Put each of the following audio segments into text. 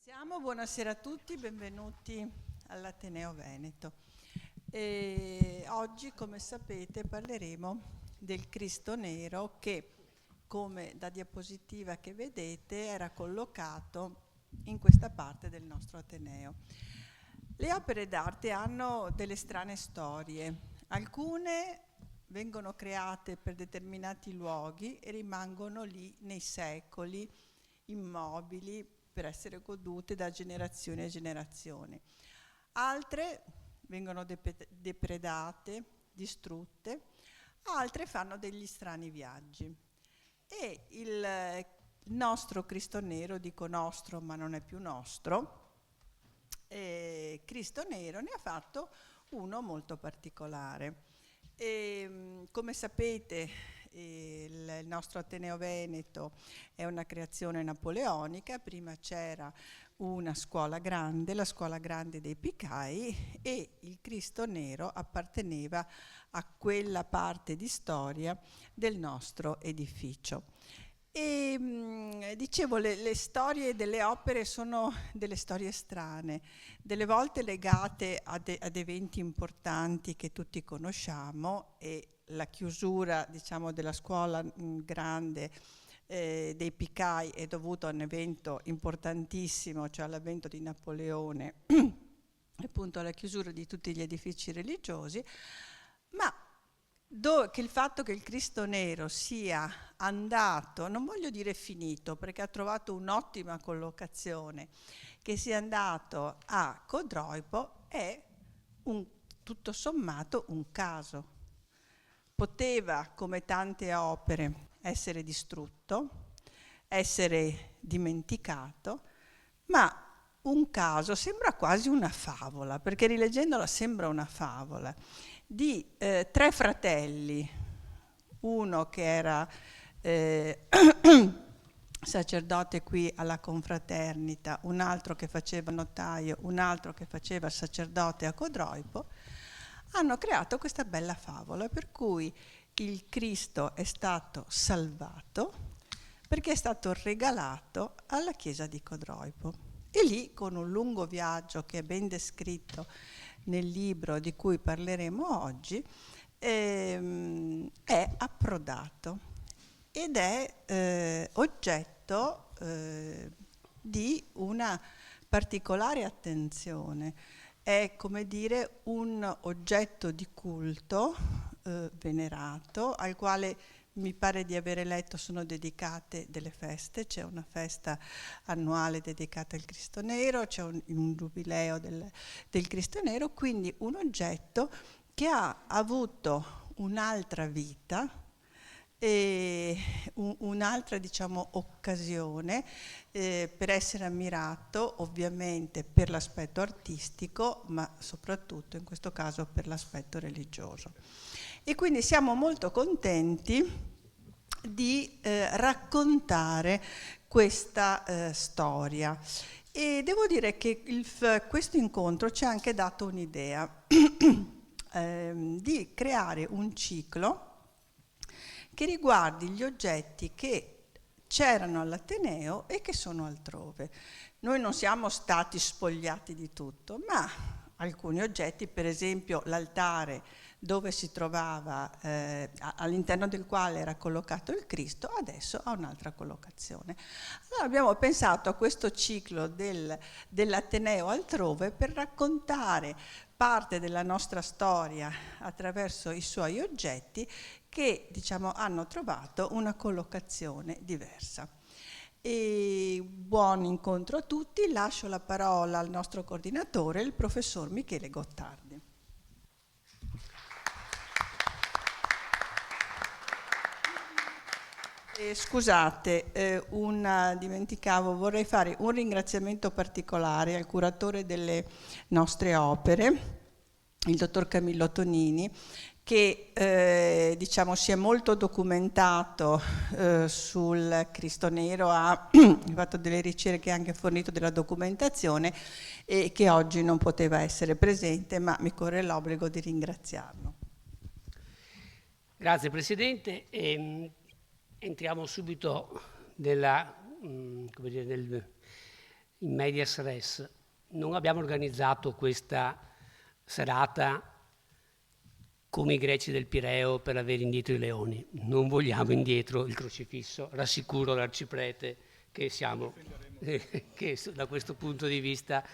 Buonasera a tutti, benvenuti all'Ateneo Veneto. Oggi, come sapete, parleremo del Cristo Nero che, come da diapositiva che vedete, era collocato in questa parte del nostro Ateneo. Le opere d'arte hanno delle strane storie. Alcune vengono create per determinati luoghi e rimangono lì nei secoli, immobili, per essere godute da generazione a generazione. Altre vengono depredate, distrutte, altre fanno degli strani viaggi. E il nostro Cristo Nero, dico nostro ma non è più nostro, Cristo Nero ne ha fatto uno molto particolare. Come sapete, il nostro Ateneo Veneto è una creazione napoleonica. Prima c'era una scuola grande, la scuola grande dei Picai, e il Cristo Nero apparteneva a quella parte di storia del nostro edificio. Dicevo, le storie delle opere sono delle storie strane, delle volte legate ad eventi importanti che tutti conosciamo, e la chiusura, diciamo, della scuola grande dei Picai è dovuta a un evento importantissimo, cioè all'avvento di Napoleone, appunto alla chiusura di tutti gli edifici religiosi, ma che il fatto che il Cristo Nero sia andato, non voglio dire finito, perché ha trovato un'ottima collocazione, che sia andato a Codroipo è tutto sommato un caso. Poteva, come tante opere, essere distrutto, essere dimenticato, ma un caso sembra quasi una favola, perché rileggendola sembra una favola, di tre fratelli, uno che era sacerdote qui alla confraternita, un altro che faceva notaio, un altro che faceva sacerdote a Codroipo, hanno creato questa bella favola per cui il Cristo è stato salvato perché è stato regalato alla chiesa di Codroipo. E lì, con un lungo viaggio che è ben descritto nel libro di cui parleremo oggi, è approdato ed è oggetto di una particolare attenzione. È, come dire, un oggetto di culto venerato, al quale mi pare di avere letto sono dedicate delle feste. C'è una festa annuale dedicata al Cristo Nero, c'è un giubileo del Cristo Nero, quindi un oggetto che ha avuto un'altra vita e un'altra, diciamo, occasione per essere ammirato, ovviamente per l'aspetto artistico, ma soprattutto in questo caso per l'aspetto religioso. E quindi siamo molto contenti di raccontare questa storia. E devo dire che questo incontro ci ha anche dato un'idea di creare un ciclo che riguardi gli oggetti che c'erano all'Ateneo e che sono altrove. Noi non siamo stati spogliati di tutto, ma alcuni oggetti, per esempio l'altare dove si trovava, all'interno del quale era collocato il Cristo, adesso ha un'altra collocazione. Allora abbiamo pensato a questo ciclo dell'Ateneo altrove per raccontare parte della nostra storia attraverso i suoi oggetti che, diciamo, hanno trovato una collocazione diversa. E buon incontro a tutti, lascio la parola al nostro coordinatore, il professor Michele Gottardi. Scusate, dimenticavo, vorrei fare un ringraziamento particolare al curatore delle nostre opere, il dottor Camillo Tonini, che diciamo si è molto documentato sul Cristo Nero, ha fatto delle ricerche e anche fornito della documentazione, e che oggi non poteva essere presente, ma mi corre l'obbligo di ringraziarlo. Grazie Presidente. Entriamo subito in medias res, non abbiamo organizzato questa serata come i greci del Pireo per avere indietro i leoni. Non vogliamo indietro il crocifisso, rassicuro l'arciprete che che da questo punto di vista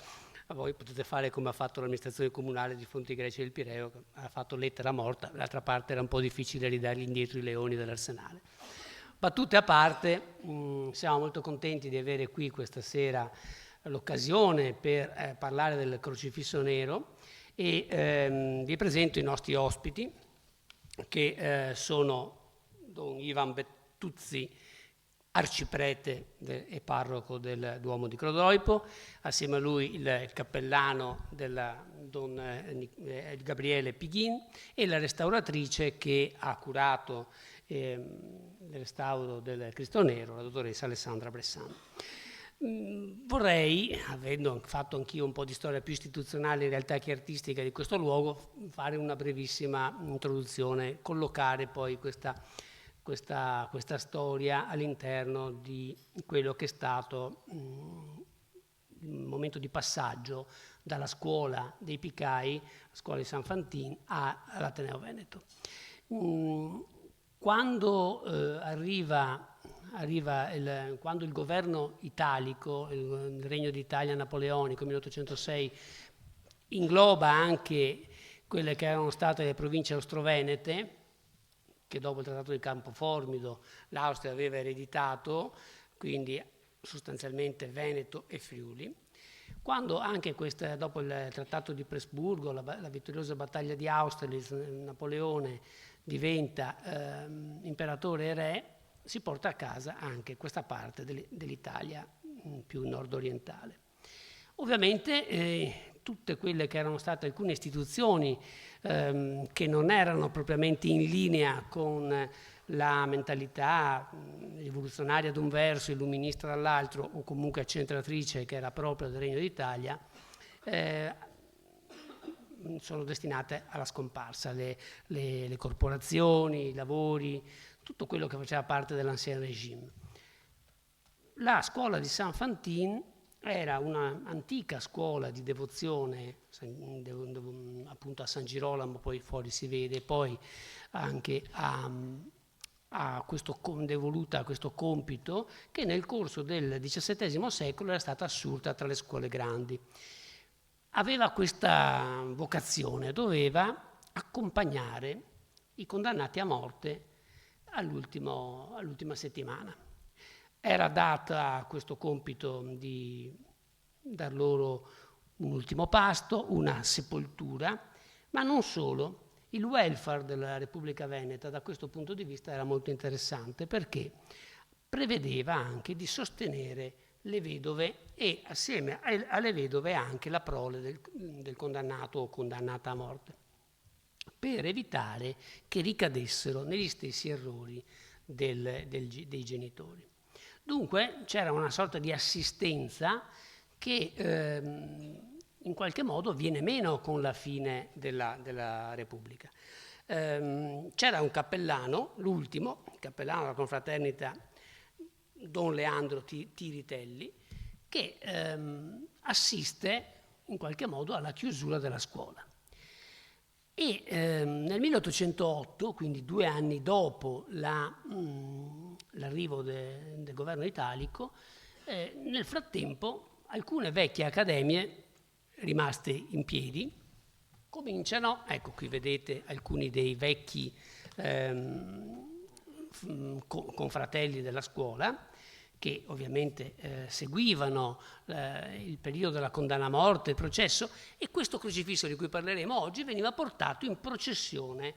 voi potete fare come ha fatto l'amministrazione comunale di fronte ai greci del Pireo, che ha fatto lettera morta, d'altra parte era un po' difficile ridargli indietro i leoni dell'arsenale. Battute a parte, siamo molto contenti di avere qui questa sera l'occasione per parlare del crocifisso nero e vi presento i nostri ospiti che sono Don Ivan Bettuzzi, arciprete e parroco del Duomo di Crodroipo, assieme a lui il cappellano Don Gabriele Pighin e la restauratrice che ha curato il restauro del Cristo Nero, la dottoressa Alessandra Bressani. Vorrei, avendo fatto anch'io un po' di storia più istituzionale in realtà che artistica di questo luogo, fare una brevissima introduzione, collocare poi questa storia all'interno di quello che è stato il momento di passaggio dalla scuola dei Picai, la scuola di San Fantin, all'Ateneo Veneto. Quando quando il governo italico, il Regno d'Italia napoleonico, 1806, ingloba anche quelle che erano state le province austro-venete, che dopo il Trattato di Campoformido l'Austria aveva ereditato, quindi sostanzialmente Veneto e Friuli. Quando anche dopo il Trattato di Pressburgo, la vittoriosa battaglia di Austerlitz, Napoleone diventa imperatore e re, si porta a casa anche questa parte dell'Italia più nord-orientale. Ovviamente tutte quelle che erano state alcune istituzioni che non erano propriamente in linea con la mentalità rivoluzionaria da un verso, illuminista dall'altro, o comunque accentratrice che era propria del Regno d'Italia, sono destinate alla scomparsa. Le corporazioni, i lavori, tutto quello che faceva parte dell'ancien régime. La scuola di San Fantin era un'antica scuola di devozione, appunto a San Girolamo, poi fuori si vede, poi anche devoluta a questo compito che nel corso del XVII secolo era stata assurta tra le scuole grandi. Aveva questa vocazione, doveva accompagnare i condannati a morte all'ultima settimana. Era data questo compito di dar loro un ultimo pasto, una sepoltura, ma non solo. Il welfare della Repubblica Veneta da questo punto di vista era molto interessante perché prevedeva anche di sostenere le vedove e assieme alle vedove anche la prole del condannato o condannata a morte, per evitare che ricadessero negli stessi errori dei genitori. Dunque c'era una sorta di assistenza che in qualche modo viene meno con la fine della Repubblica. C'era un cappellano, l'ultimo, il cappellano della confraternita Don Leandro Tiritelli, che assiste in qualche modo alla chiusura della scuola. E nel 1808, quindi 2 anni dopo l'arrivo del governo italico, nel frattempo alcune vecchie accademie rimaste in piedi cominciano, ecco qui vedete alcuni dei vecchi confratelli della scuola, che ovviamente seguivano il periodo della condanna a morte, il processo, e questo crocifisso di cui parleremo oggi veniva portato in processione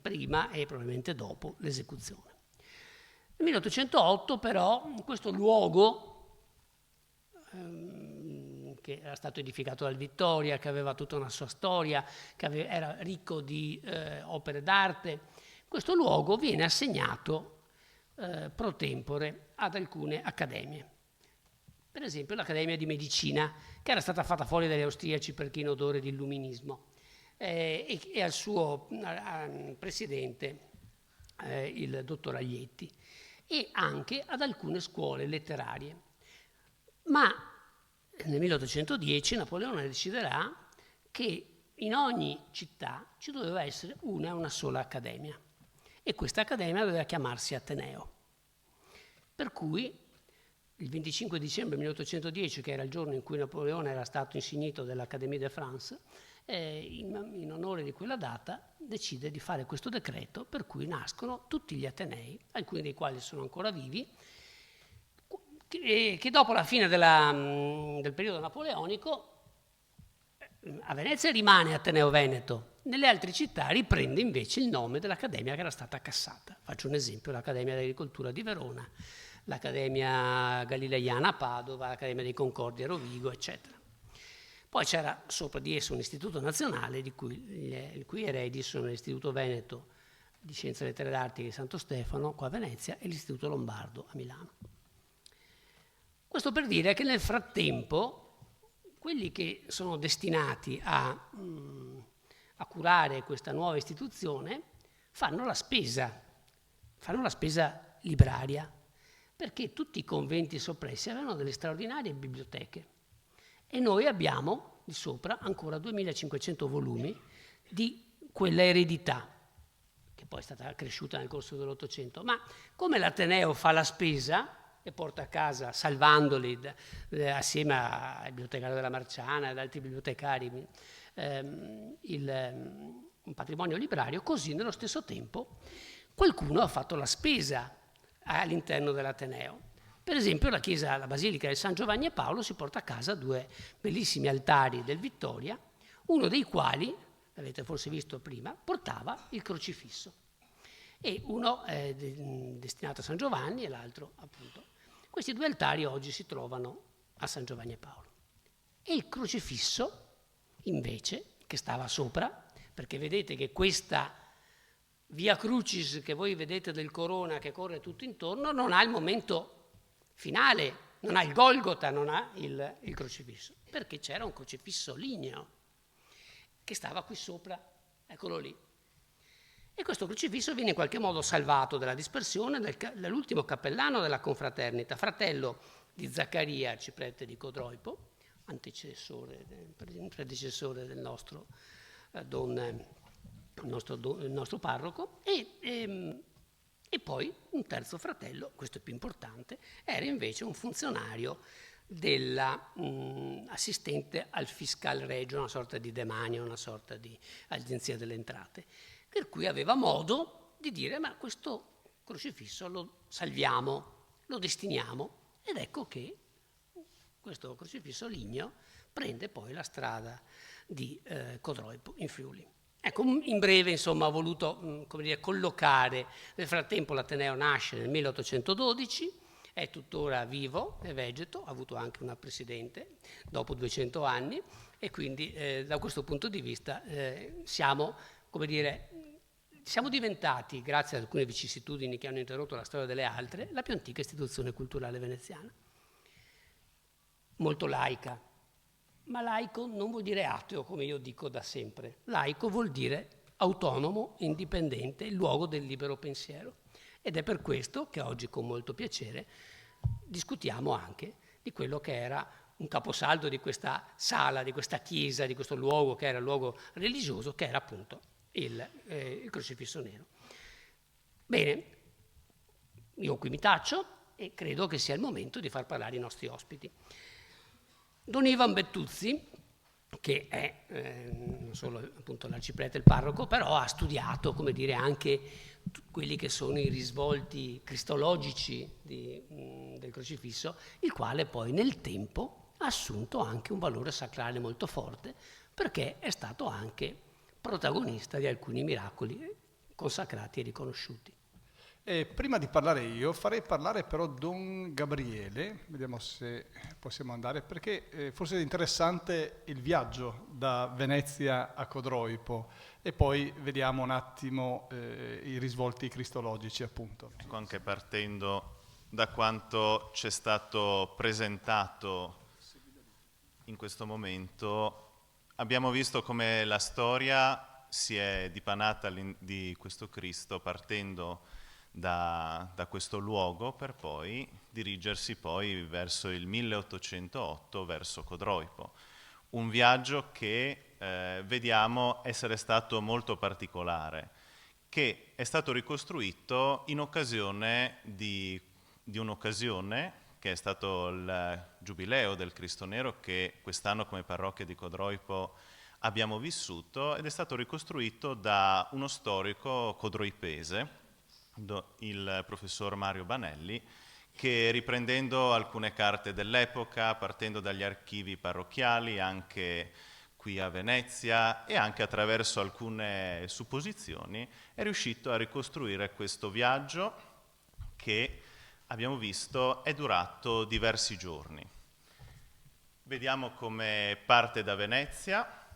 prima e probabilmente dopo l'esecuzione. Nel 1808 però questo luogo che era stato edificato dal Vittoria, che aveva tutta una sua storia, che era ricco di opere d'arte, questo luogo viene assegnato pro tempore ad alcune accademie. Per esempio l'Accademia di Medicina, che era stata fatta fuori dagli austriaci perché in odore di illuminismo, e al suo presidente il dottor Aglietti, e anche ad alcune scuole letterarie. Ma nel 1810 Napoleone deciderà che in ogni città ci doveva essere una sola accademia, e questa accademia doveva chiamarsi Ateneo. Per cui il 25 dicembre 1810, che era il giorno in cui Napoleone era stato insignito dell'Académie de France, in onore di quella data decide di fare questo decreto per cui nascono tutti gli Atenei, alcuni dei quali sono ancora vivi, che dopo la fine del periodo napoleonico a Venezia rimane Ateneo Veneto, nelle altre città riprende invece il nome dell'Accademia che era stata cassata. Faccio un esempio: l'Accademia d'Agricoltura di Verona, l'Accademia Galileiana a Padova, l'Accademia dei Concordi a Rovigo, eccetera. Poi c'era sopra di esso un istituto nazionale, i cui eredi sono l'Istituto Veneto di Scienze e Lettere d'Arte di Santo Stefano, qua a Venezia, e l'Istituto Lombardo a Milano. Questo per dire che nel frattempo quelli che sono destinati a curare questa nuova istituzione fanno la spesa libraria, perché tutti i conventi soppressi avevano delle straordinarie biblioteche e noi abbiamo di sopra ancora 2500 volumi di quella eredità, che poi è stata cresciuta nel corso dell'Ottocento. Ma come l'Ateneo fa la spesa e porta a casa, salvandoli assieme al bibliotecario della Marciana e ad altri bibliotecari, un patrimonio librario, così nello stesso tempo qualcuno ha fatto la spesa all'interno dell'Ateneo. Per esempio la Basilica di San Giovanni e Paolo si porta a casa 2 bellissimi altari del Vittoria, uno dei quali, l'avete forse visto prima, portava il crocifisso, e uno è destinato a San Giovanni e l'altro appunto. Questi 2 altari oggi si trovano a San Giovanni e Paolo. E il crocifisso, invece, che stava sopra, perché vedete che questa Via Crucis che voi vedete del Corona che corre tutto intorno non ha il momento finale, non ha il Golgota, non ha il crocifisso, perché c'era un crocifisso ligneo che stava qui sopra, eccolo lì. E questo crocifisso viene in qualche modo salvato dalla dispersione dall'ultimo cappellano della confraternita, fratello di Zaccaria, arciprete di Codroipo, predecessore del nostro nostro parroco, e poi un terzo fratello, questo è più importante, era invece un funzionario dell'assistente al fiscal regio, una sorta di demanio, una sorta di agenzia delle entrate, per cui aveva modo di dire: ma questo crocifisso lo salviamo, lo destiniamo, ed ecco che questo crocifisso ligneo prende poi la strada di Codroipo in Friuli. Ecco, in breve, insomma, ho voluto collocare. Nel frattempo l'Ateneo nasce nel 1812, è tuttora vivo, è vegeto, ha avuto anche una presidente dopo 200 anni, e quindi da questo punto di vista siamo diventati, grazie ad alcune vicissitudini che hanno interrotto la storia delle altre, la più antica istituzione culturale veneziana. Molto laica, ma laico non vuol dire ateo, come io dico da sempre. Laico vuol dire autonomo, indipendente, il luogo del libero pensiero. Ed è per questo che oggi, con molto piacere, discutiamo anche di quello che era un caposaldo di questa sala, di questa chiesa, di questo luogo che era il luogo religioso, che era appunto il crocifisso nero. Bene, io qui mi taccio e credo che sia il momento di far parlare i nostri ospiti. Don Ivan Bettuzzi, che è non solo appunto l'arciprete, il parroco, però ha studiato, anche quelli che sono i risvolti cristologici del crocifisso, il quale poi nel tempo ha assunto anche un valore sacrale molto forte, perché è stato anche protagonista di alcuni miracoli consacrati e riconosciuti. Prima di parlare io, farei parlare però Don Gabriele, vediamo se possiamo andare, perché forse è interessante il viaggio da Venezia a Codroipo, e poi vediamo un attimo i risvolti cristologici, appunto. Anche partendo da quanto ci è stato presentato in questo momento, abbiamo visto come la storia si è dipanata di questo Cristo partendo da questo luogo per poi dirigersi poi verso il 1808 verso Codroipo. Un viaggio che vediamo essere stato molto particolare, che è stato ricostruito in occasione di un'occasione che è stato il Giubileo del Cristo Nero, che quest'anno come parrocchia di Codroipo abbiamo vissuto, ed è stato ricostruito da uno storico codroipese, il professor Mario Banelli, che riprendendo alcune carte dell'epoca, partendo dagli archivi parrocchiali, anche qui a Venezia, e anche attraverso alcune supposizioni, è riuscito a ricostruire questo viaggio che abbiamo visto è durato diversi giorni. Vediamo come parte da Venezia,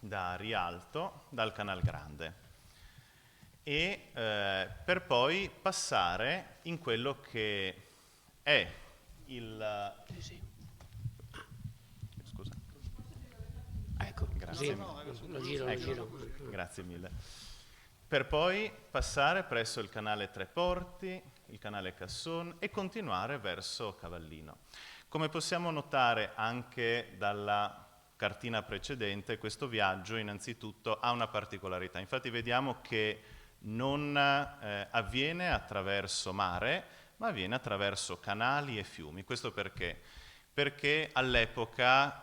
da Rialto, dal Canal Grande, e per poi passare in quello che è il... Scusa. Ecco, Grazie così lo giro. Grazie mille. Per poi passare presso il canale Tre Porti, il canale Casson e continuare verso Cavallino. Come possiamo notare anche dalla cartina precedente, questo viaggio innanzitutto ha una particolarità. Infatti vediamo che non avviene attraverso mare, ma avviene attraverso canali e fiumi. Questo perché? Perché all'epoca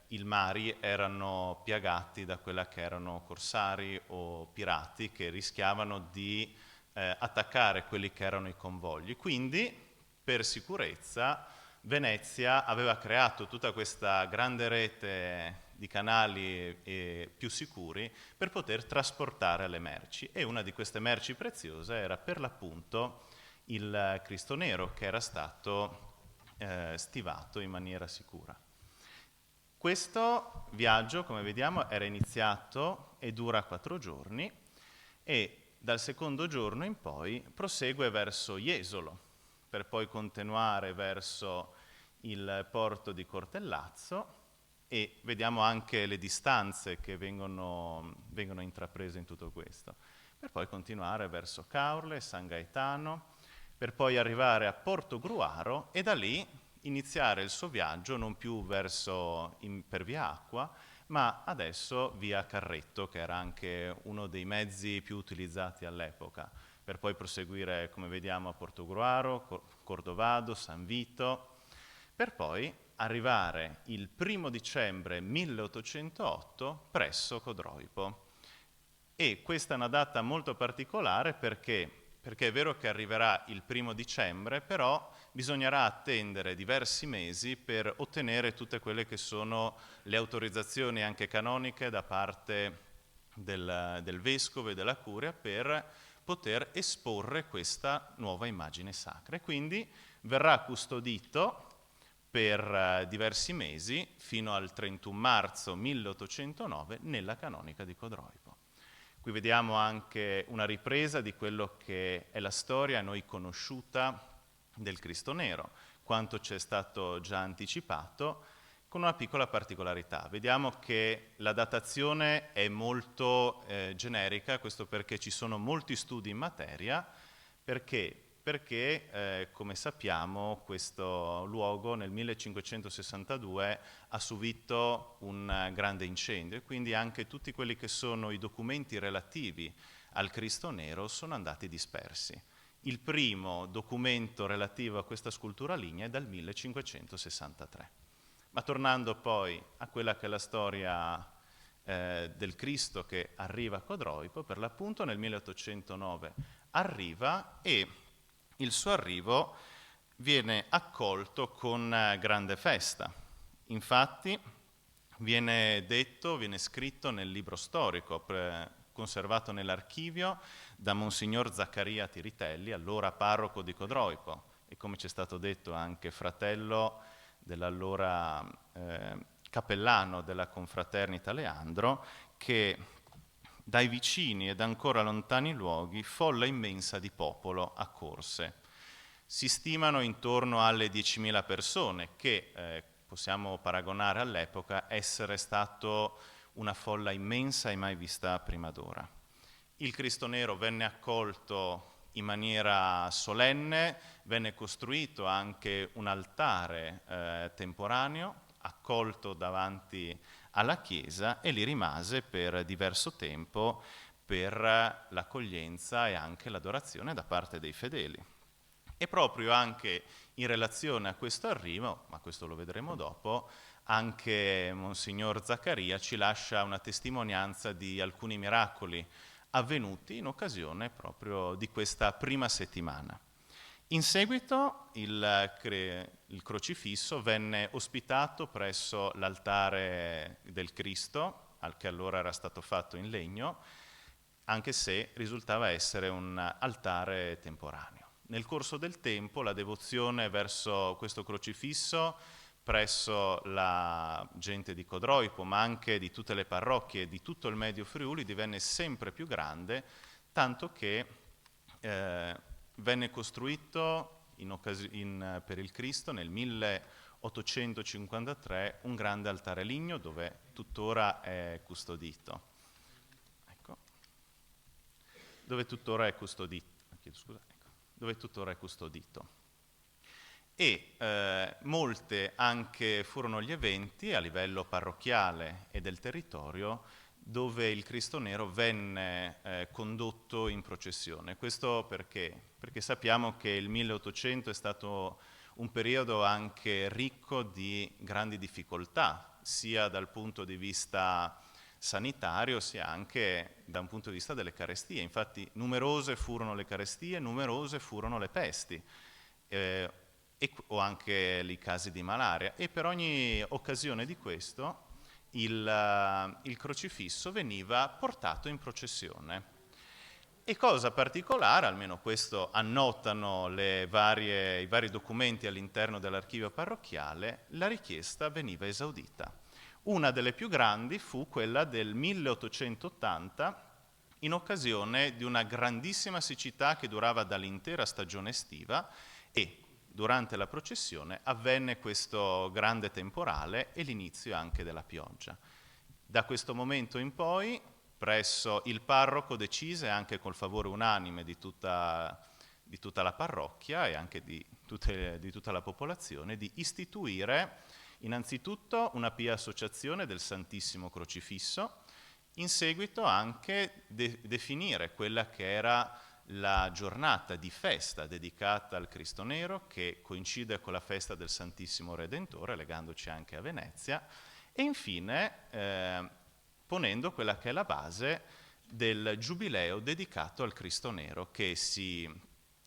i mari erano piagati da quella che erano corsari o pirati che rischiavano di attaccare quelli che erano i convogli. Quindi, per sicurezza, Venezia aveva creato tutta questa grande rete di canali più sicuri per poter trasportare le merci, e una di queste merci preziose era per l'appunto il Cristo Nero, che era stato stivato in maniera sicura. Questo viaggio, come vediamo, era iniziato e dura 4 giorni, e dal secondo giorno in poi prosegue verso Jesolo, per poi continuare verso il porto di Cortellazzo, e vediamo anche le distanze che vengono intraprese in tutto questo, per poi continuare verso Caorle, San Gaetano, per poi arrivare a Portogruaro e da lì iniziare il suo viaggio non più per via acqua, ma adesso via carretto, che era anche uno dei mezzi più utilizzati all'epoca, per poi proseguire, come vediamo, a Portogruaro, Cordovado, San Vito, per poi arrivare il 1° dicembre 1808 presso Codroipo. E questa è una data molto particolare perché è vero che arriverà il 1° dicembre, però bisognerà attendere diversi mesi per ottenere tutte quelle che sono le autorizzazioni anche canoniche da parte del vescovo e della curia per poter esporre questa nuova immagine sacra. E quindi verrà custodito per diversi mesi, fino al 31 marzo 1809, nella canonica di Codroipo. Qui vediamo anche una ripresa di quello che è la storia a noi conosciuta del Cristo Nero, quanto ci è stato già anticipato, con una piccola particolarità. Vediamo che la datazione è molto generica, questo perché ci sono molti studi in materia, perché come sappiamo questo luogo nel 1562 ha subito un grande incendio, e quindi anche tutti quelli che sono i documenti relativi al Cristo Nero sono andati dispersi. Il primo documento relativo a questa scultura lignea è dal 1563. Ma tornando poi a quella che è la storia del Cristo che arriva a Codroipo, per l'appunto nel 1809 arriva, e il suo arrivo viene accolto con grande festa. Infatti viene scritto nel libro storico conservato nell'archivio da Monsignor Zaccaria Tiritelli, allora parroco di Codroipo, e come ci è stato detto anche fratello dell'allora cappellano della Confraternita Leandro, che dai vicini ed ancora lontani luoghi folla immensa di popolo accorse. Si stimano intorno alle 10.000 persone, che possiamo paragonare all'epoca essere stato una folla immensa e mai vista prima d'ora. Il Cristo Nero venne accolto in maniera solenne, venne costruito anche un altare temporaneo accolto davanti alla chiesa e lì rimase per diverso tempo per l'accoglienza e anche l'adorazione da parte dei fedeli. E proprio anche in relazione a questo arrivo, ma questo lo vedremo dopo, anche Monsignor Zaccaria ci lascia una testimonianza di alcuni miracoli avvenuti in occasione proprio di questa prima settimana. In seguito il crocifisso venne ospitato presso l'altare del Cristo, che allora era stato fatto in legno, anche se risultava essere un altare temporaneo. Nel corso del tempo la devozione verso questo crocifisso presso la gente di Codroipo, ma anche di tutte le parrocchie di tutto il Medio Friuli, divenne sempre più grande, tanto che venne costruito per il Cristo nel 1853 un grande altare ligneo dove tuttora è custodito. Ecco. Dove tuttora è custodito. Dove tuttora è custodito. E molte anche furono gli eventi a livello parrocchiale e del territorio dove il Cristo Nero venne condotto in processione. Questo perché? Perché sappiamo che il 1800 è stato un periodo anche ricco di grandi difficoltà, sia dal punto di vista sanitario, sia anche da un punto di vista delle carestie. Infatti numerose furono le carestie, numerose furono le pesti, o anche i casi di malaria. E per ogni occasione di questo il crocifisso veniva portato in processione. E cosa particolare, almeno questo annotano i vari documenti all'interno dell'archivio parrocchiale, la richiesta veniva esaudita. Una delle più grandi fu quella del 1880, in occasione di una grandissima siccità che durava dall'intera stagione estiva, e durante la processione avvenne questo grande temporale e l'inizio anche della pioggia. Da questo momento in poi, presso il parroco decise, anche col favore unanime di tutta la parrocchia e anche di tutta la popolazione, di istituire innanzitutto una pia associazione del Santissimo Crocifisso, in seguito anche definire quella che era la giornata di festa dedicata al Cristo Nero, che coincide con la festa del Santissimo Redentore, legandoci anche a Venezia, e infine ponendo quella che è la base del giubileo dedicato al Cristo Nero, che si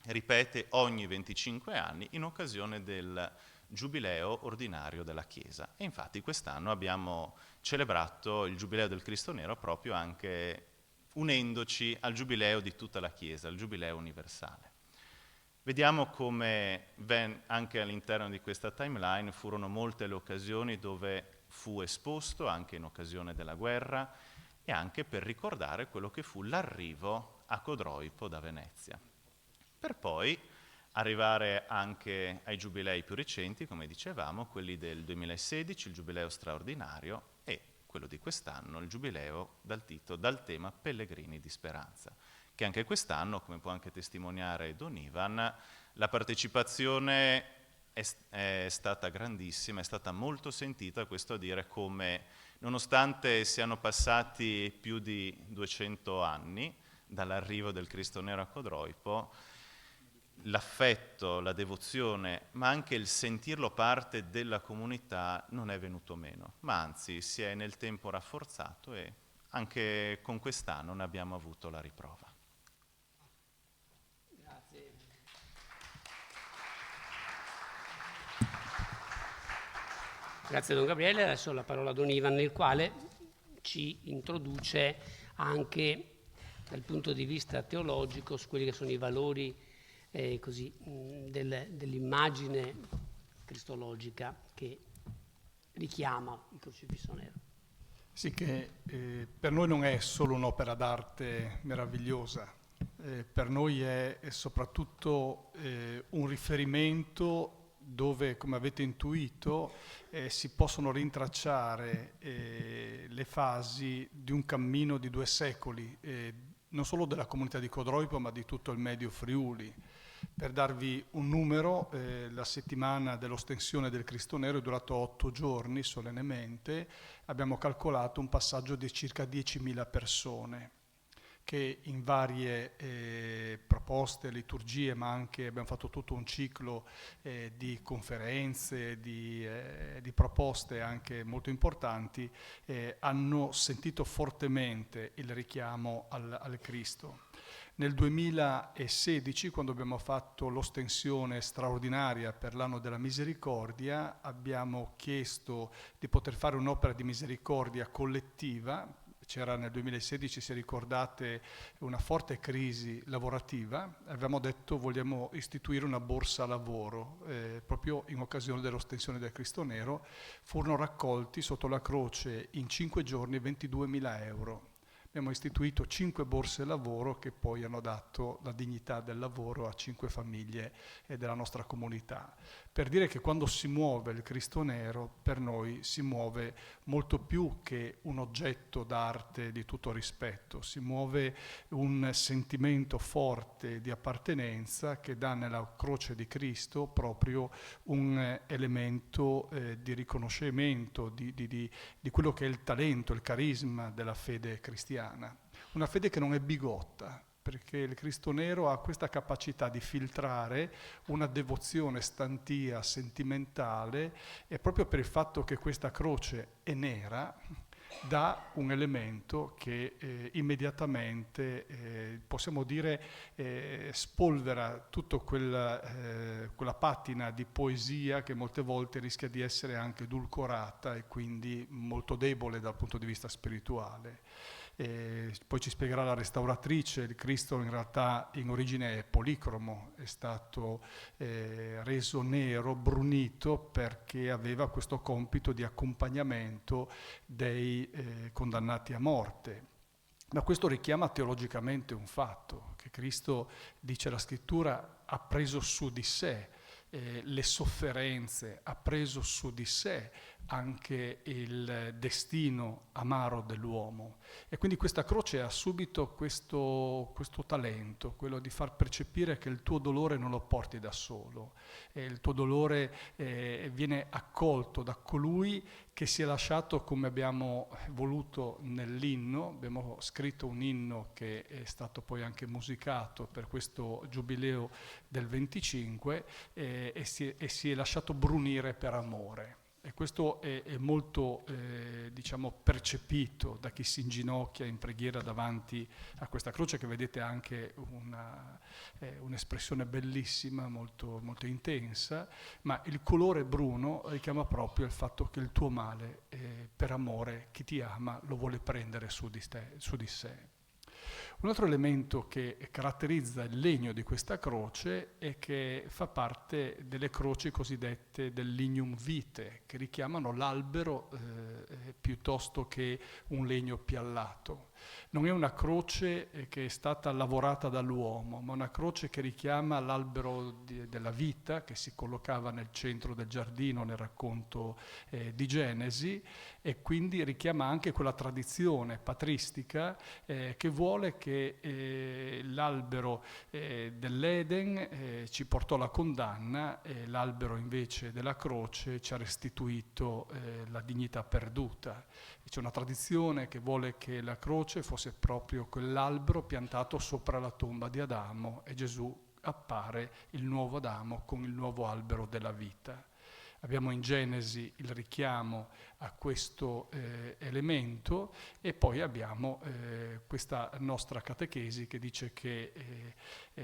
ripete ogni 25 anni in occasione del giubileo ordinario della Chiesa. E infatti quest'anno abbiamo celebrato il giubileo del Cristo Nero proprio anche unendoci al giubileo di tutta la Chiesa, al giubileo universale. Vediamo come anche all'interno di questa timeline furono molte le occasioni dove fu esposto, anche in occasione della guerra, e anche per ricordare quello che fu l'arrivo a Codroipo da Venezia. Per poi arrivare anche ai giubilei più recenti, come dicevamo, quelli del 2016, il giubileo straordinario, e quello di quest'anno, il giubileo dal tema Pellegrini di Speranza, che anche quest'anno, come può anche testimoniare Don Ivan, la partecipazione è stata grandissima, è stata molto sentita, questo a dire come, nonostante siano passati più di 200 anni dall'arrivo del Cristo Nero a Codroipo, l'affetto, la devozione, ma anche il sentirlo parte della comunità non è venuto meno, ma anzi si è nel tempo rafforzato, e anche con quest'anno ne abbiamo avuto la riprova. Grazie. Grazie Don Gabriele, adesso la parola a Don Ivan, nel quale ci introduce anche dal punto di vista teologico su quelli che sono i valori dell'immagine cristologica che richiama il crocifisso nero. Sì, che per noi non è solo un'opera d'arte meravigliosa, per noi è soprattutto un riferimento dove, come avete intuito, si possono rintracciare le fasi di un cammino di 2 secoli, non solo della comunità di Codroipo, ma di tutto il Medio Friuli. Per darvi un numero, la settimana dell'ostensione del Cristo Nero è durato 8 giorni solennemente, abbiamo calcolato un passaggio di circa 10.000 persone, che in varie proposte, liturgie, ma anche abbiamo fatto tutto un ciclo di conferenze, di proposte anche molto importanti, hanno sentito fortemente il richiamo al Cristo. Nel 2016, quando abbiamo fatto l'ostensione straordinaria per l'anno della misericordia, abbiamo chiesto di poter fare un'opera di misericordia collettiva. C'era nel 2016, se ricordate, una forte crisi lavorativa. Avevamo detto vogliamo istituire una borsa lavoro, proprio in occasione dell'ostensione del Cristo Nero. Furono raccolti sotto la croce in 5 giorni 22.000 euro. Abbiamo istituito 5 borse lavoro che poi hanno dato la dignità del lavoro a 5 famiglie della nostra comunità. Per dire che quando si muove il Cristo Nero, per noi si muove molto più che un oggetto d'arte di tutto rispetto, si muove un sentimento forte di appartenenza che dà nella croce di Cristo proprio un elemento di riconoscimento di quello che è il talento, il carisma della fede cristiana. Una fede che non è bigotta, perché il Cristo Nero ha questa capacità di filtrare una devozione stantia, sentimentale, e proprio per il fatto che questa croce è nera, dà un elemento che immediatamente, possiamo dire, spolvera tutta quella patina di poesia che molte volte rischia di essere anche edulcorata e quindi molto debole dal punto di vista spirituale. Poi ci spiegherà la restauratrice, il Cristo in realtà in origine è policromo, è stato reso nero, brunito, perché aveva questo compito di accompagnamento dei condannati a morte. Ma questo richiama teologicamente un fatto, che Cristo, dice la Scrittura, ha preso su di sé le sofferenze, ha preso su di sé anche il destino amaro dell'uomo. E quindi questa croce ha subito questo talento, quello di far percepire che il tuo dolore non lo porti da solo, il tuo dolore viene accolto da colui che si è lasciato, come abbiamo voluto nell'inno. Abbiamo scritto un inno che è stato poi anche musicato per questo giubileo del 25 e si è lasciato brunire per amore. E questo è molto percepito da chi si inginocchia in preghiera davanti a questa croce, che vedete anche un'espressione bellissima, molto, molto intensa, ma il colore bruno richiama proprio il fatto che il tuo male, per amore, chi ti ama lo vuole prendere su di sé. Un altro elemento che caratterizza il legno di questa croce è che fa parte delle croci cosiddette del lignum vitae, che richiamano l'albero piuttosto che un legno piallato. Non è una croce che è stata lavorata dall'uomo, ma una croce che richiama l'albero della vita, che si collocava nel centro del giardino nel racconto di Genesi, e quindi richiama anche quella tradizione patristica che vuole che l'albero dell'Eden ci portò alla condanna e l'albero invece della croce ci ha restituito la dignità perduta. C'è una tradizione che vuole che la croce fosse proprio quell'albero piantato sopra la tomba di Adamo, e Gesù appare il nuovo Adamo con il nuovo albero della vita. Abbiamo in Genesi il richiamo a questo elemento, e poi abbiamo questa nostra catechesi che dice che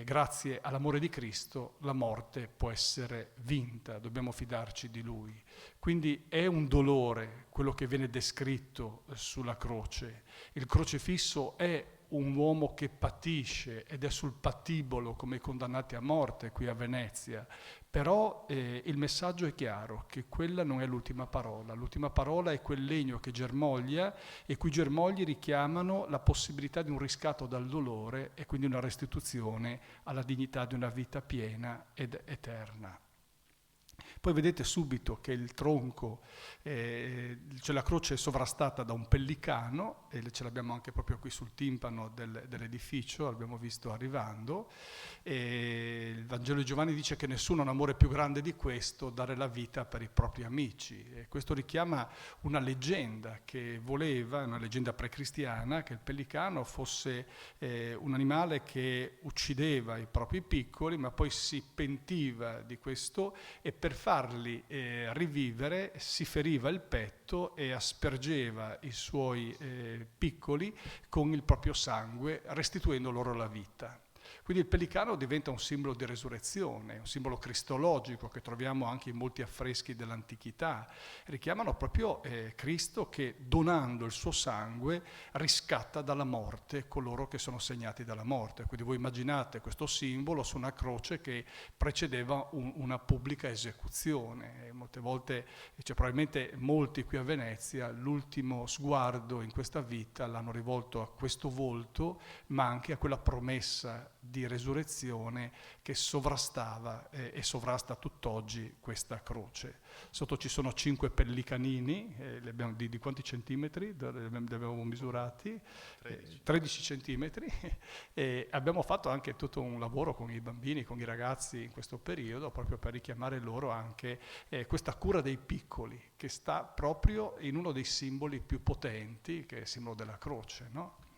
grazie all'amore di Cristo la morte può essere vinta, dobbiamo fidarci di Lui. Quindi è un dolore quello che viene descritto sulla croce. Il crocifisso è un uomo che patisce ed è sul patibolo come i condannati a morte qui a Venezia, però il messaggio è chiaro, che quella non è l'ultima parola è quel legno che germoglia, e cui germogli richiamano la possibilità di un riscatto dal dolore e quindi una restituzione alla dignità di una vita piena ed eterna. Poi vedete subito che il tronco, cioè la croce è sovrastata da un pellicano, e ce l'abbiamo anche proprio qui sul timpano dell'edificio, l'abbiamo visto arrivando. E il Vangelo di Giovanni dice che nessuno ha un amore più grande di questo, dare la vita per i propri amici. E questo richiama una leggenda che voleva, una leggenda precristiana, che il pellicano fosse un animale che uccideva i propri piccoli, ma poi si pentiva di questo e per farli rivivere si feriva il petto e aspergeva i suoi piccoli con il proprio sangue, restituendo loro la vita. Quindi il pellicano diventa un simbolo di resurrezione, un simbolo cristologico che troviamo anche in molti affreschi dell'antichità. Richiamano proprio Cristo che, donando il suo sangue, riscatta dalla morte coloro che sono segnati dalla morte. Quindi voi immaginate questo simbolo su una croce che precedeva una pubblica esecuzione. E molte volte, probabilmente molti qui a Venezia, l'ultimo sguardo in questa vita l'hanno rivolto a questo volto, ma anche a quella promessa di resurrezione che sovrastava e sovrasta tutt'oggi questa croce. Sotto ci sono 5 pellicanini, di quanti centimetri li abbiamo misurati? 13 centimetri. E abbiamo fatto anche tutto un lavoro con i bambini, con i ragazzi in questo periodo, proprio per richiamare loro anche questa cura dei piccoli, che sta proprio in uno dei simboli più potenti, che è il simbolo della croce, no?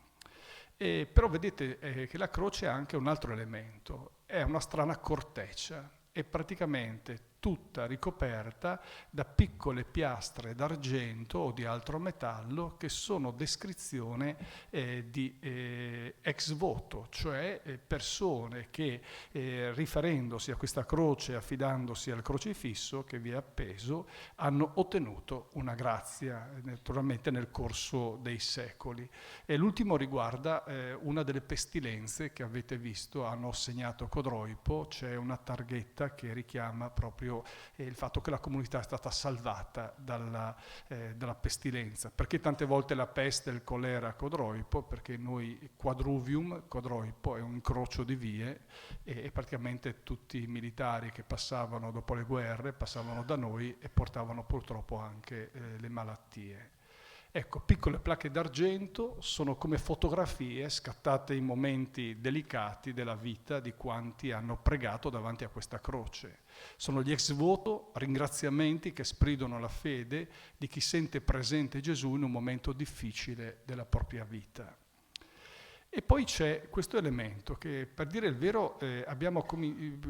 Però vedete che la croce ha anche un altro elemento, è una strana corteccia, è praticamente tutta ricoperta da piccole piastre d'argento o di altro metallo che sono descrizione di ex voto, cioè persone che riferendosi a questa croce, affidandosi al crocifisso che vi è appeso, hanno ottenuto una grazia, naturalmente nel corso dei secoli. E l'ultimo riguarda una delle pestilenze che avete visto, hanno segnato Codroipo, c'è una targhetta che richiama proprio il fatto che la comunità è stata salvata dalla pestilenza. Perché tante volte la peste e il colera a Codroipo? Perché noi Quadruvium, Codroipo è un incrocio di vie e praticamente tutti i militari che passavano dopo le guerre passavano da noi e portavano purtroppo anche le malattie. Ecco, piccole placche d'argento sono come fotografie scattate in momenti delicati della vita di quanti hanno pregato davanti a questa croce. Sono gli ex voto, ringraziamenti che esprimono la fede di chi sente presente Gesù in un momento difficile della propria vita. E poi c'è questo elemento che, per dire il vero, abbiamo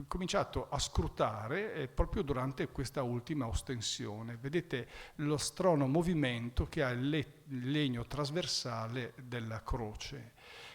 cominciato a scrutare proprio durante questa ultima ostensione. Vedete lo strano movimento che ha il legno trasversale della croce.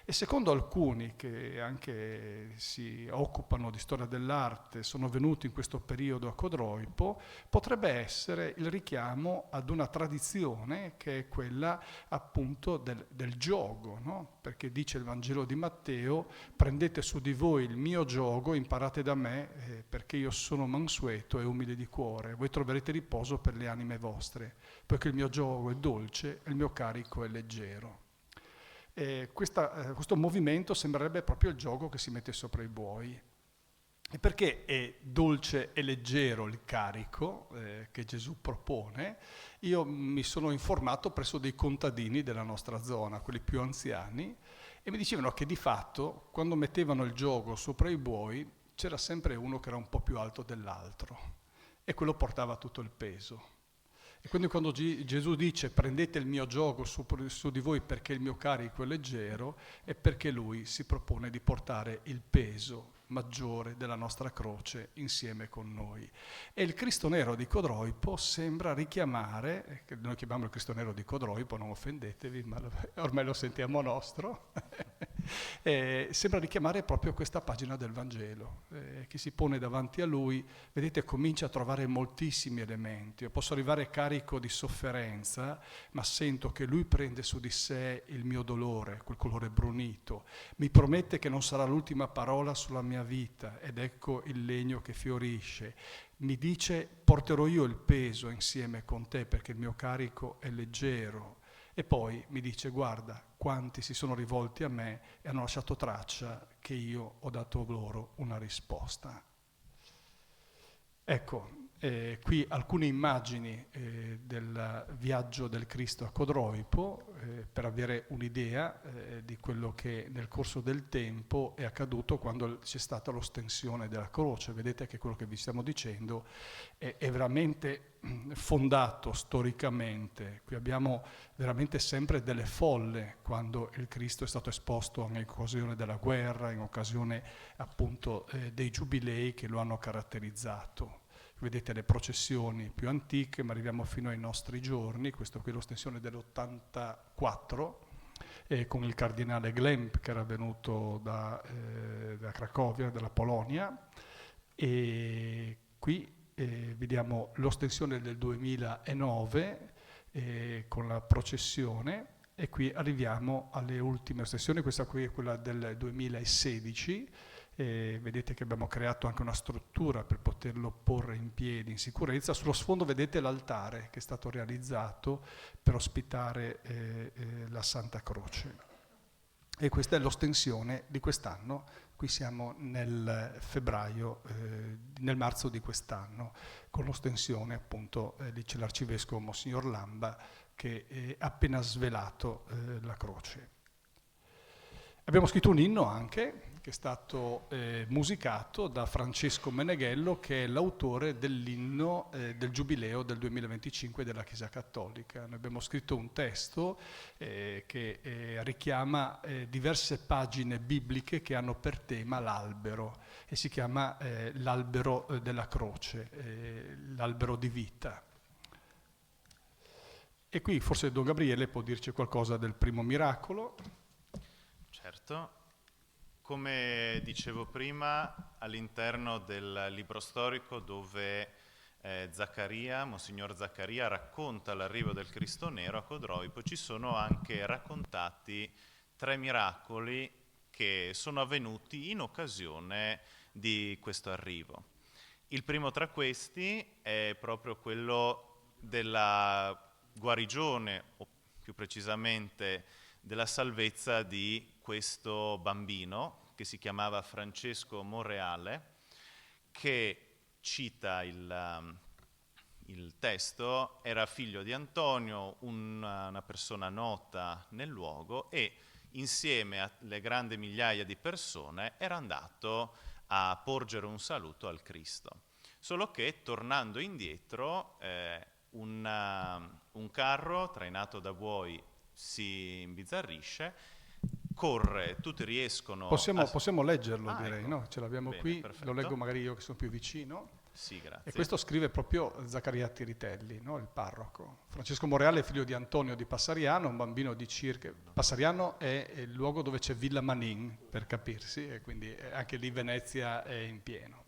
E secondo alcuni che anche si occupano di storia dell'arte, sono venuti in questo periodo a Codroipo, potrebbe essere il richiamo ad una tradizione che è quella appunto del giogo, no? Perché dice il Vangelo di Matteo: prendete su di voi il mio giogo, imparate da me, perché io sono mansueto e umile di cuore, voi troverete riposo per le anime vostre, poiché il mio giogo è dolce e il mio carico è leggero. Questo movimento sembrerebbe proprio il gioco che si mette sopra i buoi. E perché è dolce e leggero il carico che Gesù propone? Io mi sono informato presso dei contadini della nostra zona, quelli più anziani, e mi dicevano che di fatto quando mettevano il giogo sopra i buoi c'era sempre uno che era un po' più alto dell'altro e quello portava tutto il peso. E quindi quando Gesù dice prendete il mio giogo su di voi perché il mio carico è leggero, è perché lui si propone di portare il peso maggiore della nostra croce insieme con noi. E il Cristo Nero di Codroipo sembra richiamare, noi chiamiamo il Cristo Nero di Codroipo, non offendetevi, ma ormai lo sentiamo nostro, sembra richiamare proprio questa pagina del Vangelo. Chi si pone davanti a lui, vedete, comincia a trovare moltissimi elementi. Io posso arrivare carico di sofferenza, ma sento che lui prende su di sé il mio dolore, quel colore brunito, mi promette che non sarà l'ultima parola sulla mia vita, ed ecco il legno che fiorisce. Mi dice porterò io il peso insieme con te perché il mio carico è leggero. E poi mi dice guarda quanti si sono rivolti a me e hanno lasciato traccia che io ho dato loro una risposta. Ecco, Qui alcune immagini del viaggio del Cristo a Codroipo, per avere un'idea di quello che nel corso del tempo è accaduto quando c'è stata l'ostensione della croce. Vedete che quello che vi stiamo dicendo è veramente fondato storicamente. Qui abbiamo veramente sempre delle folle quando il Cristo è stato esposto in occasione della guerra, in occasione appunto dei giubilei che lo hanno caratterizzato. Vedete le processioni più antiche, ma arriviamo fino ai nostri giorni. Questo qui è l'ostensione dell'84, con il cardinale Glemp, che era venuto da Cracovia, dalla Polonia. E qui vediamo l'ostensione del 2009 con la processione, e qui arriviamo alle ultime ostensioni. Questa qui è quella del 2016. Vedete che abbiamo creato anche una struttura per poterlo porre in piedi in sicurezza. Sullo sfondo vedete l'altare che è stato realizzato per ospitare la Santa Croce. E questa è l'ostensione di quest'anno. Qui siamo nel febbraio, nel marzo di quest'anno, con l'ostensione appunto lì c'è l'arcivescovo Monsignor Lamba che ha appena svelato la croce. Abbiamo scritto un inno anche, che è stato musicato da Francesco Meneghello, che è l'autore dell'inno del Giubileo del 2025 della Chiesa Cattolica. Noi abbiamo scritto un testo che richiama diverse pagine bibliche che hanno per tema l'albero, e si chiama l'albero della croce, l'albero di vita. E qui forse Don Gabriele può dirci qualcosa del primo miracolo. Certo. Come dicevo prima, all'interno del libro storico dove Monsignor Zaccaria racconta l'arrivo del Cristo Nero a Codroipo, ci sono anche raccontati 3 miracoli che sono avvenuti in occasione di questo arrivo. Il primo tra questi è proprio quello della guarigione, o più precisamente della salvezza di questo bambino che si chiamava Francesco Monreale, che cita il testo, era figlio di Antonio, una persona nota nel luogo, e insieme alle grandi migliaia di persone era andato a porgere un saluto al Cristo. Solo che tornando indietro un carro trainato da buoi si imbizzarrisce, corre, tutti riescono... Possiamo leggerlo, direi, ecco. no? Ce l'abbiamo Bene, qui, perfetto. Lo leggo magari io che sono più vicino. Sì, grazie. E questo scrive proprio Zaccaria Tiritelli, no? Il parroco. Francesco Monreale è figlio di Antonio di Passariano, un bambino di circa... Passariano è il luogo dove c'è Villa Manin, per capirsi, e quindi anche lì Venezia è in pieno.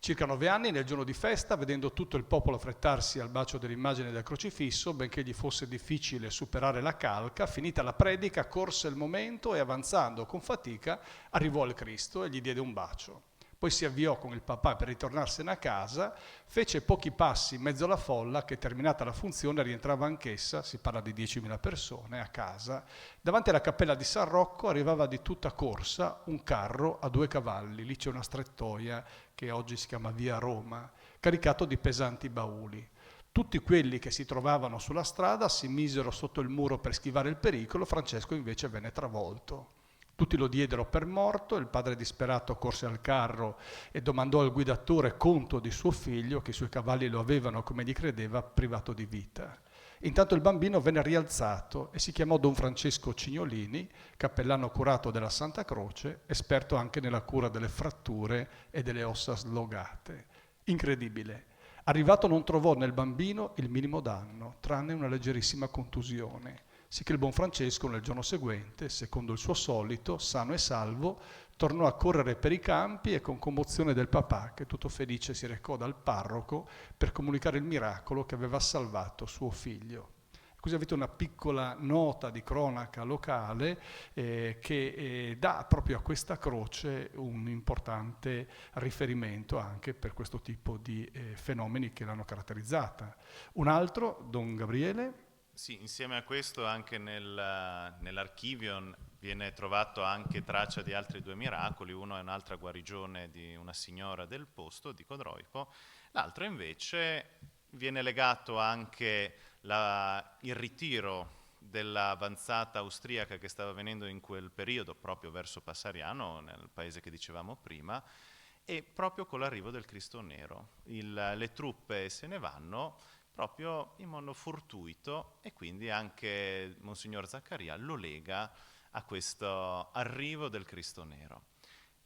Circa 9 anni, nel giorno di festa, vedendo tutto il popolo affrettarsi al bacio dell'immagine del crocifisso, benché gli fosse difficile superare la calca, finita la predica, corse il momento e avanzando con fatica arrivò al Cristo e gli diede un bacio. Poi si avviò con il papà per ritornarsene a casa, fece pochi passi in mezzo alla folla che, terminata la funzione, rientrava anch'essa, si parla di 10.000 persone, a casa. Davanti alla cappella di San Rocco arrivava di tutta corsa un carro a 2 cavalli, lì c'è una strettoia che oggi si chiama Via Roma, caricato di pesanti bauli. Tutti quelli che si trovavano sulla strada si misero sotto il muro per schivare il pericolo, Francesco invece venne travolto. Tutti lo diedero per morto, il padre disperato corse al carro e domandò al guidatore conto di suo figlio, che i suoi cavalli lo avevano, come gli credeva, privato di vita. Intanto il bambino venne rialzato e si chiamò Don Francesco Cignolini, cappellano curato della Santa Croce, esperto anche nella cura delle fratture e delle ossa slogate. Incredibile. Arrivato non trovò nel bambino il minimo danno, tranne una leggerissima contusione. Sicché il buon Francesco nel giorno seguente, secondo il suo solito, sano e salvo, tornò a correre per i campi e con commozione del papà, che tutto felice si recò dal parroco per comunicare il miracolo che aveva salvato suo figlio. Così avete una piccola nota di cronaca locale che dà proprio a questa croce un importante riferimento anche per questo tipo di fenomeni che l'hanno caratterizzata. Un altro, Don Gabriele. Sì, insieme a questo anche nell'archivio viene trovato anche traccia di altri 2 miracoli, uno è un'altra guarigione di una signora del posto, di Codroipo, l'altro invece viene legato anche il ritiro dell'avanzata austriaca che stava avvenendo in quel periodo proprio verso Passariano, nel paese che dicevamo prima, e proprio con l'arrivo del Cristo Nero. Le truppe se ne vanno proprio in modo fortuito e quindi anche Monsignor Zaccaria lo lega a questo arrivo del Cristo Nero.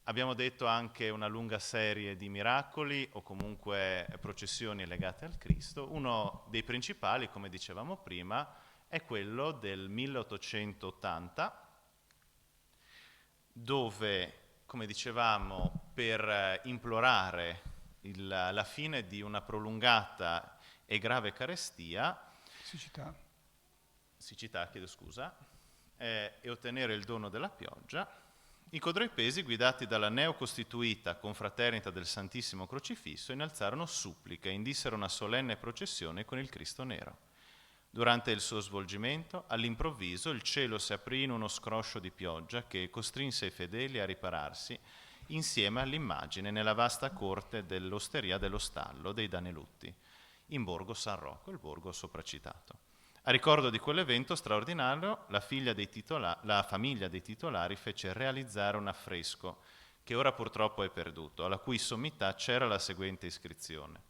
Abbiamo detto anche una lunga serie di miracoli o comunque processioni legate al Cristo. Uno dei principali, come dicevamo prima, è quello del 1880, dove, come dicevamo, per implorare la fine di una prolungata e grave carestia, siccità, chiedo scusa, e ottenere il dono della pioggia, i codroipesi, guidati dalla neocostituita confraternita del Santissimo Crocifisso, innalzarono suppliche e indissero una solenne processione con il Cristo Nero. Durante il suo svolgimento, all'improvviso, il cielo si aprì in uno scroscio di pioggia che costrinse i fedeli a ripararsi insieme all'immagine nella vasta corte dell'osteria dello Stallo dei Danelutti, in Borgo San Rocco, il borgo sopracitato. A ricordo di quell'evento straordinario, la famiglia dei titolari fece realizzare un affresco, che ora purtroppo è perduto, alla cui sommità c'era la seguente iscrizione: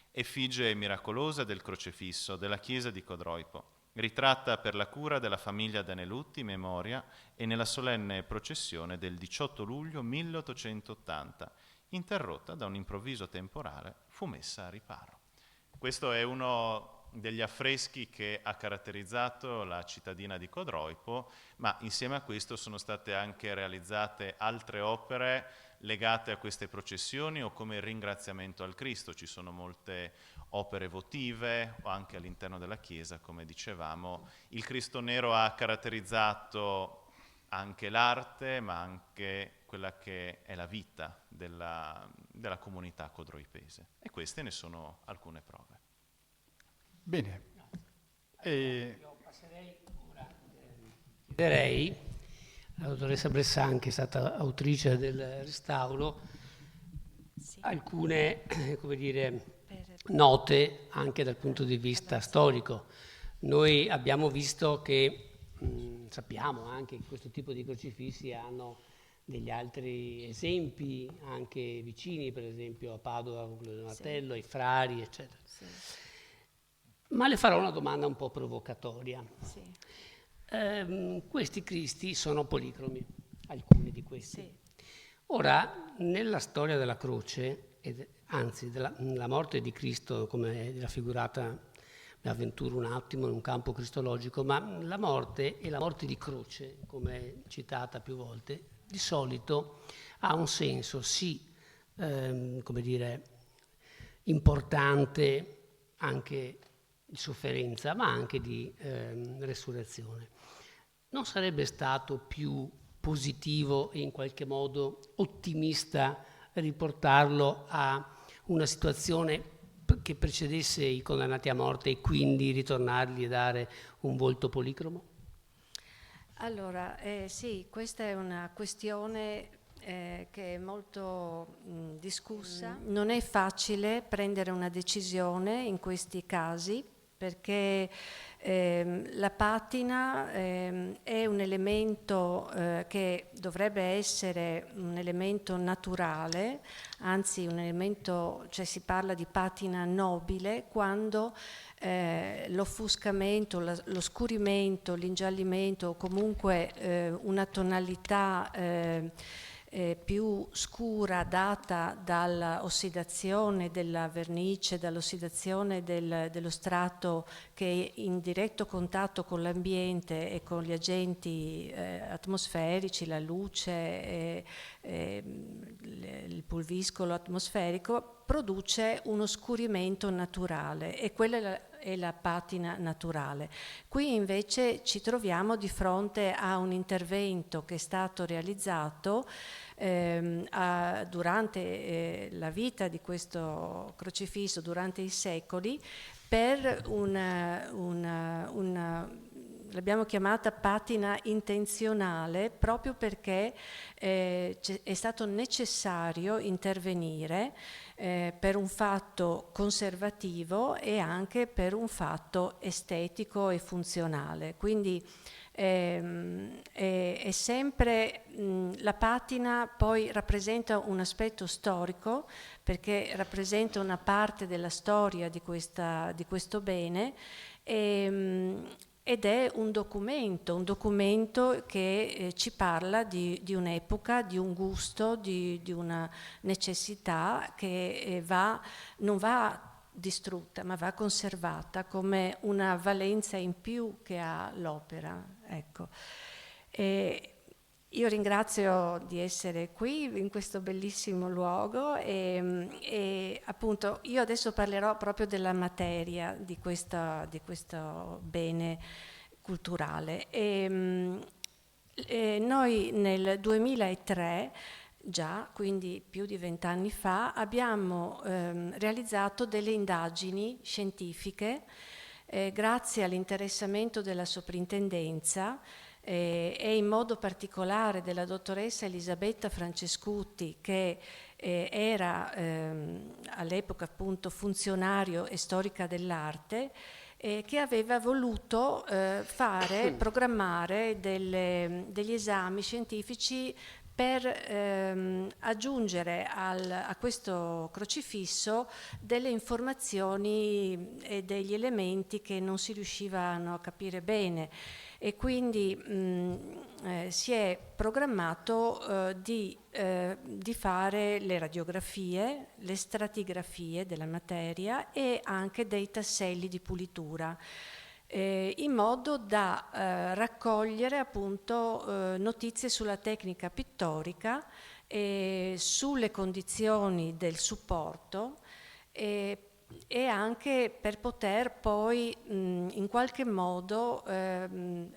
Effigie miracolosa del Crocefisso della chiesa di Codroipo, ritratta per la cura della famiglia Danelutti in memoria e nella solenne processione del 18 luglio 1880, interrotta da un improvviso temporale, fu messa a riparo. Questo è uno degli affreschi che ha caratterizzato la cittadina di Codroipo, ma insieme a questo sono state anche realizzate altre opere legate a queste processioni o come ringraziamento al Cristo. Ci sono molte opere votive o anche all'interno della chiesa, come dicevamo. Il Cristo Nero ha caratterizzato anche l'arte, ma anche quella che è la vita della comunità codroipese. E queste ne sono alcune prove. Bene. Io passerei ora, chiederei alla dottoressa Bressan, che è stata autrice del restauro, alcune note anche dal punto di vista storico. Noi abbiamo visto che, sappiamo anche che questo tipo di crocifissi hanno degli altri esempi anche vicini, per esempio a Padova con quello del Martello, ai Frari, eccetera. Sì. Ma le farò una domanda un po' provocatoria. Sì. Questi Cristi sono policromi, alcuni di questi. Sì. Ora, nella storia della croce, anzi della morte di Cristo, come è raffigurata, mi avventuro un attimo in un campo cristologico, ma la morte e la morte di croce, come è citata più volte, di solito ha un senso sì, importante anche di sofferenza, ma anche di resurrezione. Non sarebbe stato più positivo e in qualche modo ottimista riportarlo a una situazione che precedesse i condannati a morte e quindi ritornargli e dare un volto policromo? Allora, sì, questa è una questione che è molto discussa. Non è facile prendere una decisione in questi casi, perché la patina è un elemento che dovrebbe essere un elemento naturale, anzi un elemento, cioè si parla di patina nobile quando l'offuscamento, lo scurimento, l'ingiallimento o comunque una tonalità più scura data dall'ossidazione della vernice, dall'ossidazione dello strato che è in diretto contatto con l'ambiente e con gli agenti atmosferici, la luce, il pulviscolo atmosferico, produce uno scurimento naturale e quella è la patina naturale. Qui invece ci troviamo di fronte a un intervento che è stato realizzato durante la vita di questo crocifisso, durante i secoli, per l'abbiamo chiamata patina intenzionale proprio perché è stato necessario intervenire per un fatto conservativo e anche per un fatto estetico e funzionale. Quindi è sempre la patina poi rappresenta un aspetto storico, perché rappresenta una parte della storia di questo bene, ed è un documento che ci parla di un'epoca, di un gusto, di una necessità che non va distrutta, ma va conservata come una valenza in più che ha l'opera. Ecco. Io ringrazio di essere qui in questo bellissimo luogo e appunto io adesso parlerò proprio della materia di questo bene culturale. Noi nel 2003, già, quindi più di 20 anni fa, abbiamo realizzato delle indagini scientifiche grazie all'interessamento della soprintendenza e in modo particolare della dottoressa Elisabetta Francescuti, che era all'epoca appunto funzionario e storica dell'arte, che aveva voluto programmare degli esami scientifici per aggiungere a questo crocifisso delle informazioni e degli elementi che non si riuscivano a capire bene, e quindi si è programmato di fare le radiografie, le stratigrafie della materia e anche dei tasselli di pulitura, in modo da raccogliere appunto notizie sulla tecnica pittorica, sulle condizioni del supporto e anche per poter poi in qualche modo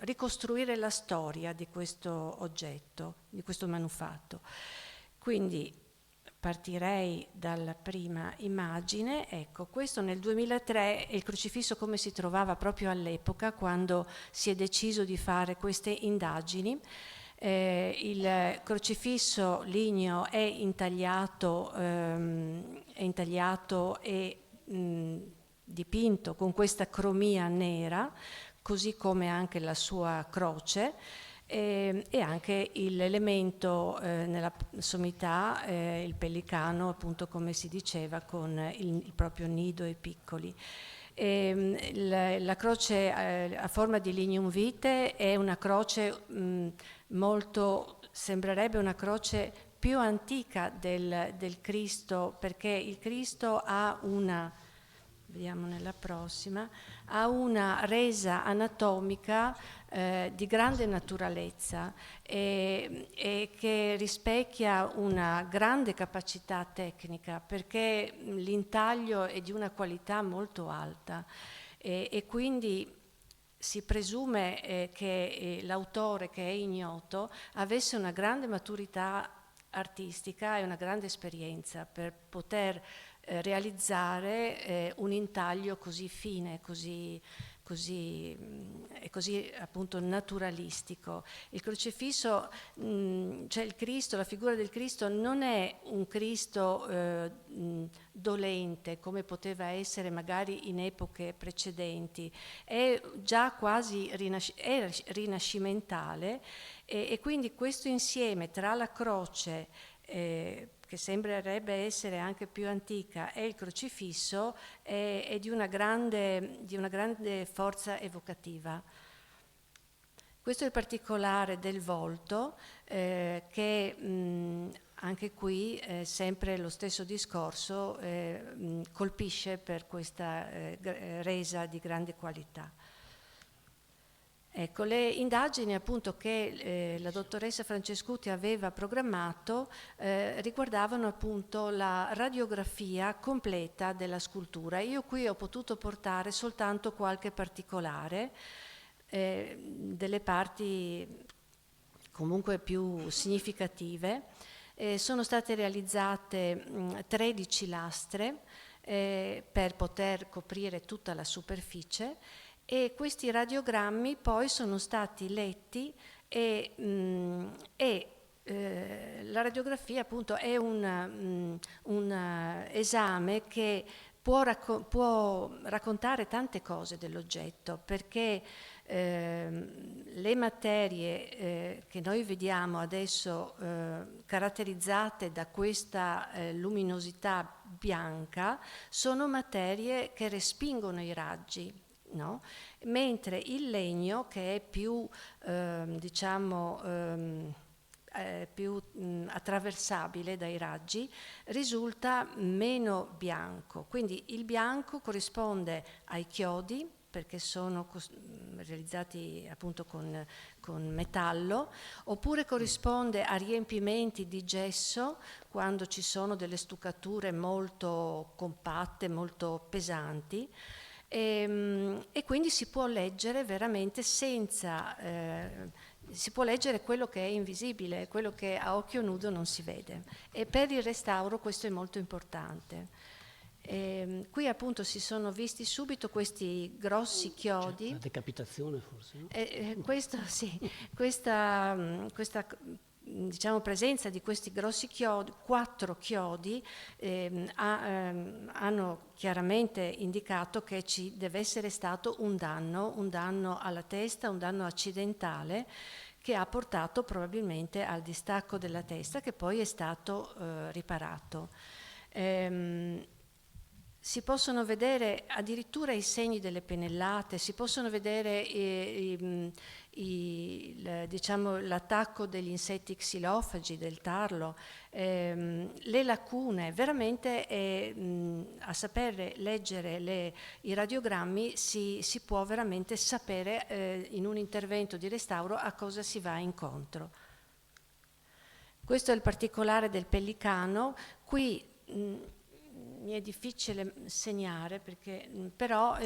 ricostruire la storia di questo oggetto, di questo manufatto. Quindi partirei dalla prima immagine. Ecco, questo nel 2003 è il crocifisso come si trovava proprio all'epoca, quando si è deciso di fare queste indagini. Il crocifisso ligneo è intagliato e dipinto con questa cromia nera, così come anche la sua croce, e anche l'elemento nella sommità, il pellicano, appunto come si diceva, con il proprio nido e piccoli. La croce a forma di lignum vitae è una croce sembrerebbe una croce più antica del Cristo, perché il Cristo ha vediamo nella prossima, ha una resa anatomica di grande naturalezza e che rispecchia una grande capacità tecnica, perché l'intaglio è di una qualità molto alta e quindi si presume che l'autore, che è ignoto, avesse una grande maturità artistica e una grande esperienza per poter realizzare un intaglio così fine, così appunto naturalistico. Il crocifisso, cioè il Cristo, la figura del Cristo non è un Cristo dolente come poteva essere magari in epoche precedenti, è già quasi rinascimentale e quindi questo insieme tra la croce che sembrerebbe essere anche più antica e il crocifisso è di una grande forza evocativa. Questo è il particolare del volto che anche qui sempre lo stesso discorso colpisce per questa resa di grande qualità. Ecco, le indagini appunto che la dottoressa Francescuti aveva programmato riguardavano appunto la radiografia completa della scultura. Io qui ho potuto portare soltanto qualche particolare, delle parti comunque più significative. Sono state realizzate 13 lastre per poter coprire tutta la superficie e questi radiogrammi poi sono stati letti e la radiografia appunto è un esame che può raccontare tante cose dell'oggetto, perché le materie che noi vediamo adesso caratterizzate da questa luminosità bianca sono materie che respingono i raggi, no? Mentre il legno, che è più più attraversabile dai raggi, risulta meno bianco. Quindi il bianco corrisponde ai chiodi, perché sono realizzati appunto con metallo, oppure corrisponde a riempimenti di gesso quando ci sono delle stuccature molto compatte, molto pesanti. E quindi si può leggere veramente senza... si può leggere quello che è invisibile, quello che a occhio nudo non si vede, e per il restauro questo è molto importante. Qui appunto si sono visti subito questi grossi chiodi. La decapitazione forse, no? Questa diciamo, presenza di questi grossi chiodi, 4 chiodi, hanno chiaramente indicato che ci deve essere stato un danno alla testa, un danno accidentale, che ha portato probabilmente al distacco della testa, che poi è stato riparato. Si possono vedere addirittura i segni delle pennellate, si possono vedere diciamo, l'attacco degli insetti xilofagi, del tarlo, le lacune. Veramente a sapere leggere i radiogrammi si può veramente sapere in un intervento di restauro a cosa si va incontro. Questo è il particolare del pellicano. Qui mi è difficile segnare, perché però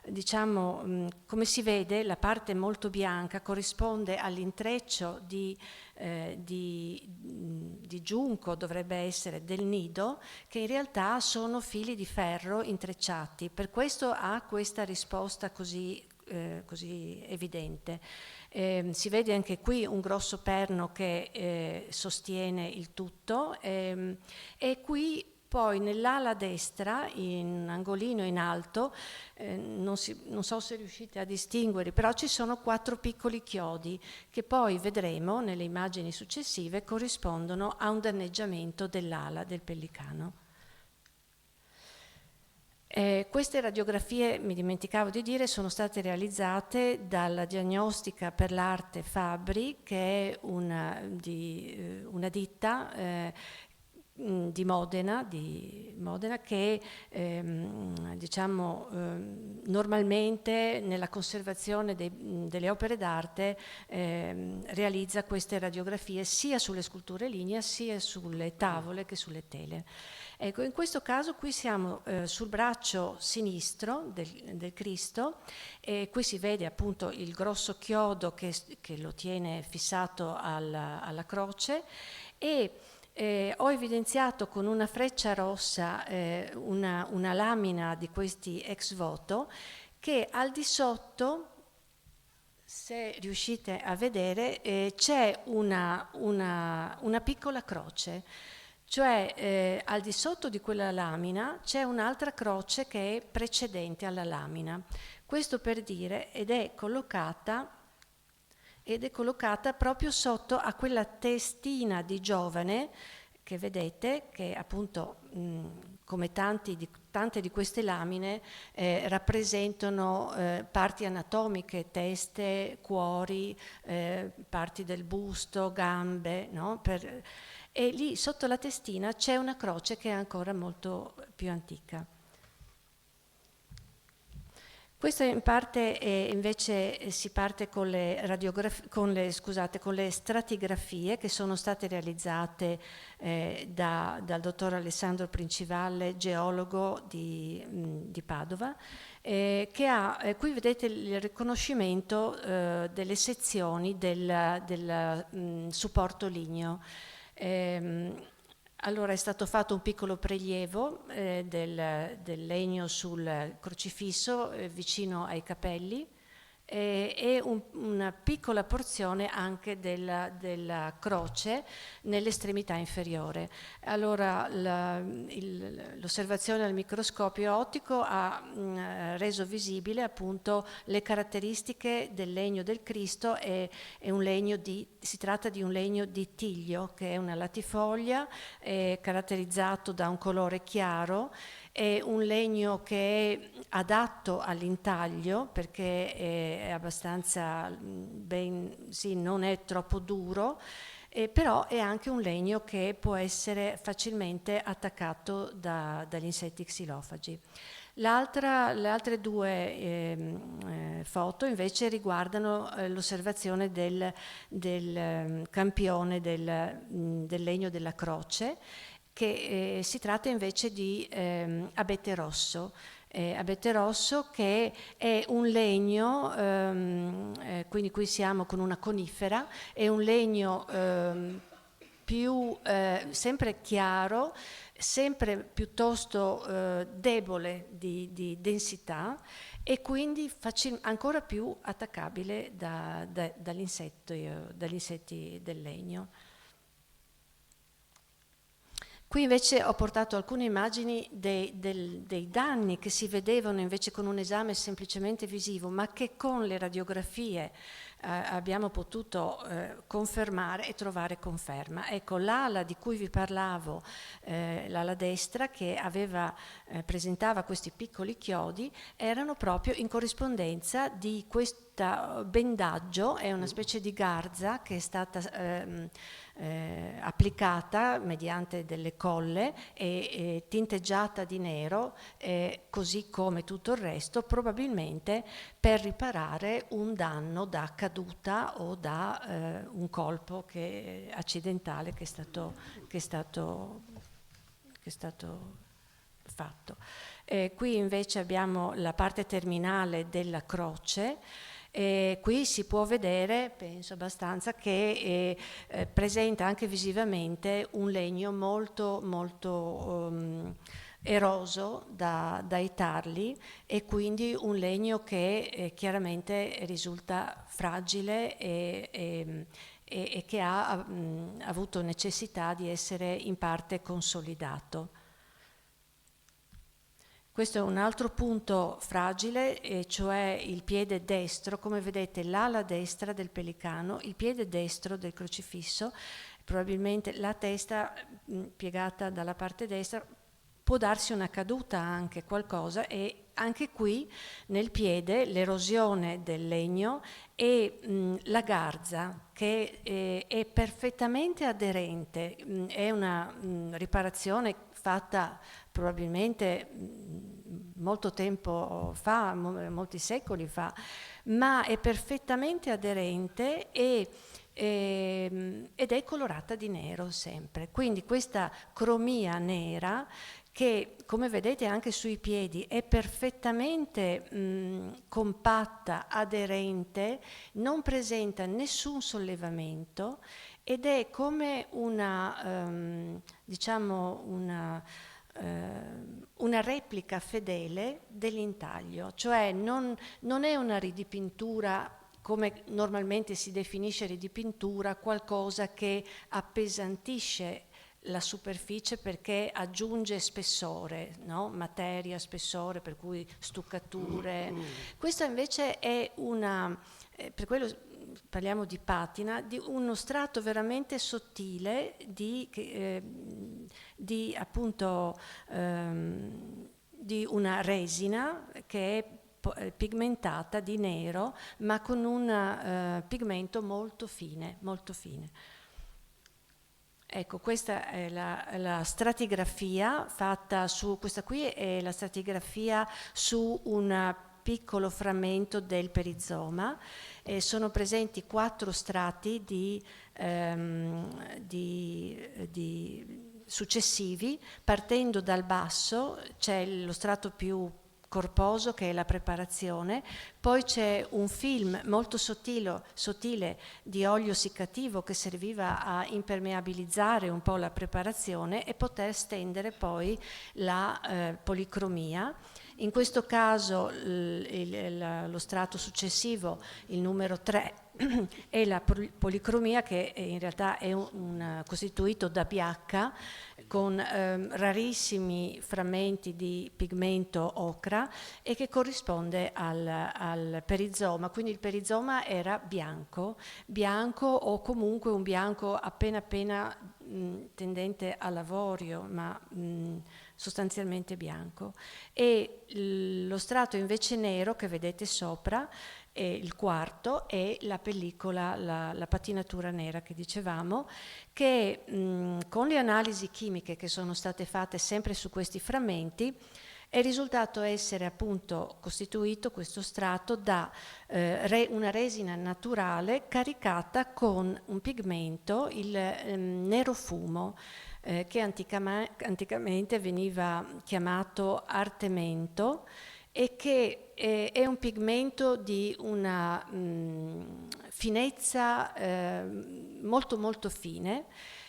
diciamo, come si vede, la parte molto bianca corrisponde all'intreccio di giunco, dovrebbe essere del nido, che in realtà sono fili di ferro intrecciati. Per questo ha questa risposta così evidente. Si vede anche qui un grosso perno che sostiene il tutto, e qui poi nell'ala destra, in un angolino in alto, non so se riuscite a distinguere, però ci sono 4 piccoli chiodi che poi vedremo nelle immagini successive corrispondono a un danneggiamento dell'ala del pellicano. Queste radiografie, mi dimenticavo di dire, sono state realizzate dalla Diagnostica per l'Arte Fabbri, che è una ditta di Modena che diciamo normalmente nella conservazione delle opere d'arte realizza queste radiografie sia sulle sculture lignee sia sulle tavole che sulle tele. Ecco, in questo caso qui siamo sul braccio sinistro del Cristo, e qui si vede appunto il grosso chiodo che lo tiene fissato alla croce, e ho evidenziato con una freccia rossa una lamina di questi ex voto, che al di sotto, se riuscite a vedere, c'è una piccola croce. Cioè al di sotto di quella lamina c'è un'altra croce che è precedente alla lamina. Questo per dire, ed è collocata proprio sotto a quella testina di giovane che vedete, che appunto come tante di queste lamine rappresentano parti anatomiche, teste, cuori, parti del busto, gambe, no? E lì sotto la testina c'è una croce che è ancora molto più antica. Questo in parte invece si parte con le stratigrafie che sono state realizzate dal dottor Alessandro Princivalle, geologo di Padova, che ha, qui vedete il riconoscimento delle sezioni del supporto ligneo. Allora è stato fatto un piccolo prelievo del legno sul crocifisso vicino ai capelli e una piccola porzione anche della croce nell'estremità inferiore. Allora l'osservazione al microscopio ottico ha reso visibile appunto le caratteristiche del legno del Cristo. Si tratta di un legno di tiglio, che è una latifoglia caratterizzato da un colore chiaro. È un legno che è adatto all'intaglio perché è abbastanza non è troppo duro, però è anche un legno che può essere facilmente attaccato dagli insetti xilofagi. Le altre due foto invece riguardano l'osservazione del campione del legno della croce, che si tratta invece di abete rosso. Abete rosso che è un legno, quindi qui siamo con una conifera, è un legno sempre chiaro, sempre piuttosto debole di densità e quindi ancora più attaccabile dagli insetti del legno. Qui invece ho portato alcune immagini dei danni che si vedevano invece con un esame semplicemente visivo, ma che con le radiografie abbiamo potuto confermare e trovare conferma. Ecco, l'ala di cui vi parlavo, l'ala destra, che presentava questi piccoli chiodi, erano proprio in corrispondenza di questo bendaggio, è una specie di garza che è stata applicata mediante delle colle e tinteggiata di nero, così come tutto il resto, probabilmente per riparare un danno da caduta o da un colpo accidentale che è stato fatto. Qui invece abbiamo la parte terminale della croce. Qui si può vedere, penso abbastanza, che presenta anche visivamente un legno molto molto eroso dai tarli, e quindi un legno che chiaramente risulta fragile e che ha avuto necessità di essere in parte consolidato. Questo è un altro punto fragile, e cioè il piede destro. Come vedete, l'ala destra del pelicano, il piede destro del crocifisso, probabilmente la testa piegata dalla parte destra, può darsi una caduta anche, qualcosa, e anche qui nel piede l'erosione del legno e la garza che è perfettamente aderente, è una riparazione fatta probabilmente molto tempo fa, molti secoli fa, ma è perfettamente aderente ed è colorata di nero sempre. Quindi questa cromia nera, che come vedete anche sui piedi è perfettamente compatta, aderente, non presenta nessun sollevamento ed è come una replica fedele dell'intaglio, cioè non è una ridipintura come normalmente si definisce ridipintura, qualcosa che appesantisce la superficie perché aggiunge spessore, no? Materia, spessore, per cui stuccature. Questa invece è per quello parliamo di patina, di uno strato veramente sottile di una resina che è pigmentata di nero, ma con un pigmento molto fine, molto fine. Ecco, questa è la stratigrafia fatta questa qui è la stratigrafia su un piccolo frammento del perizoma. Sono presenti 4 strati successivi, partendo dal basso c'è lo strato più corposo che è la preparazione, poi c'è un film molto sottile di olio essiccativo che serviva a impermeabilizzare un po' la preparazione e poter stendere poi la policromia. In questo caso lo strato successivo, il numero 3, è la policromia, che in realtà è costituito da biacca con rarissimi frammenti di pigmento ocra e che corrisponde al perizoma. Quindi il perizoma era bianco o comunque un bianco appena tendente all'avorio, ma sostanzialmente bianco. E lo strato invece nero che vedete sopra, il quarto, è la pellicola, la patinatura nera che dicevamo, che con le analisi chimiche che sono state fatte sempre su questi frammenti è risultato essere appunto costituito questo strato da una resina naturale caricata con un pigmento, il nerofumo, che anticamente veniva chiamato artemento, e che è un pigmento di una finezza molto molto fine,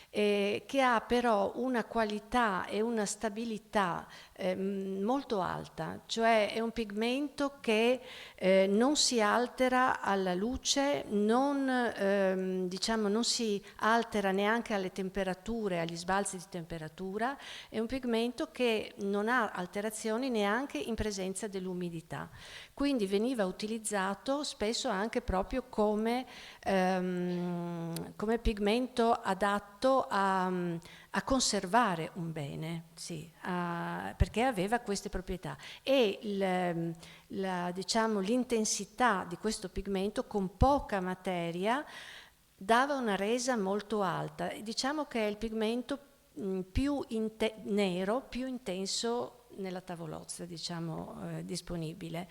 che ha però una qualità e una stabilità molto alta, cioè è un pigmento che non si altera alla luce, non si altera neanche alle temperature, agli sbalzi di temperatura, è un pigmento che non ha alterazioni neanche in presenza dell'umidità. Quindi veniva utilizzato spesso anche proprio come pigmento adatto a conservare un bene, sì, perché aveva queste proprietà. E l'intensità di questo pigmento con poca materia dava una resa molto alta. Diciamo che è il pigmento più nero, più intenso nella tavolozza, disponibile.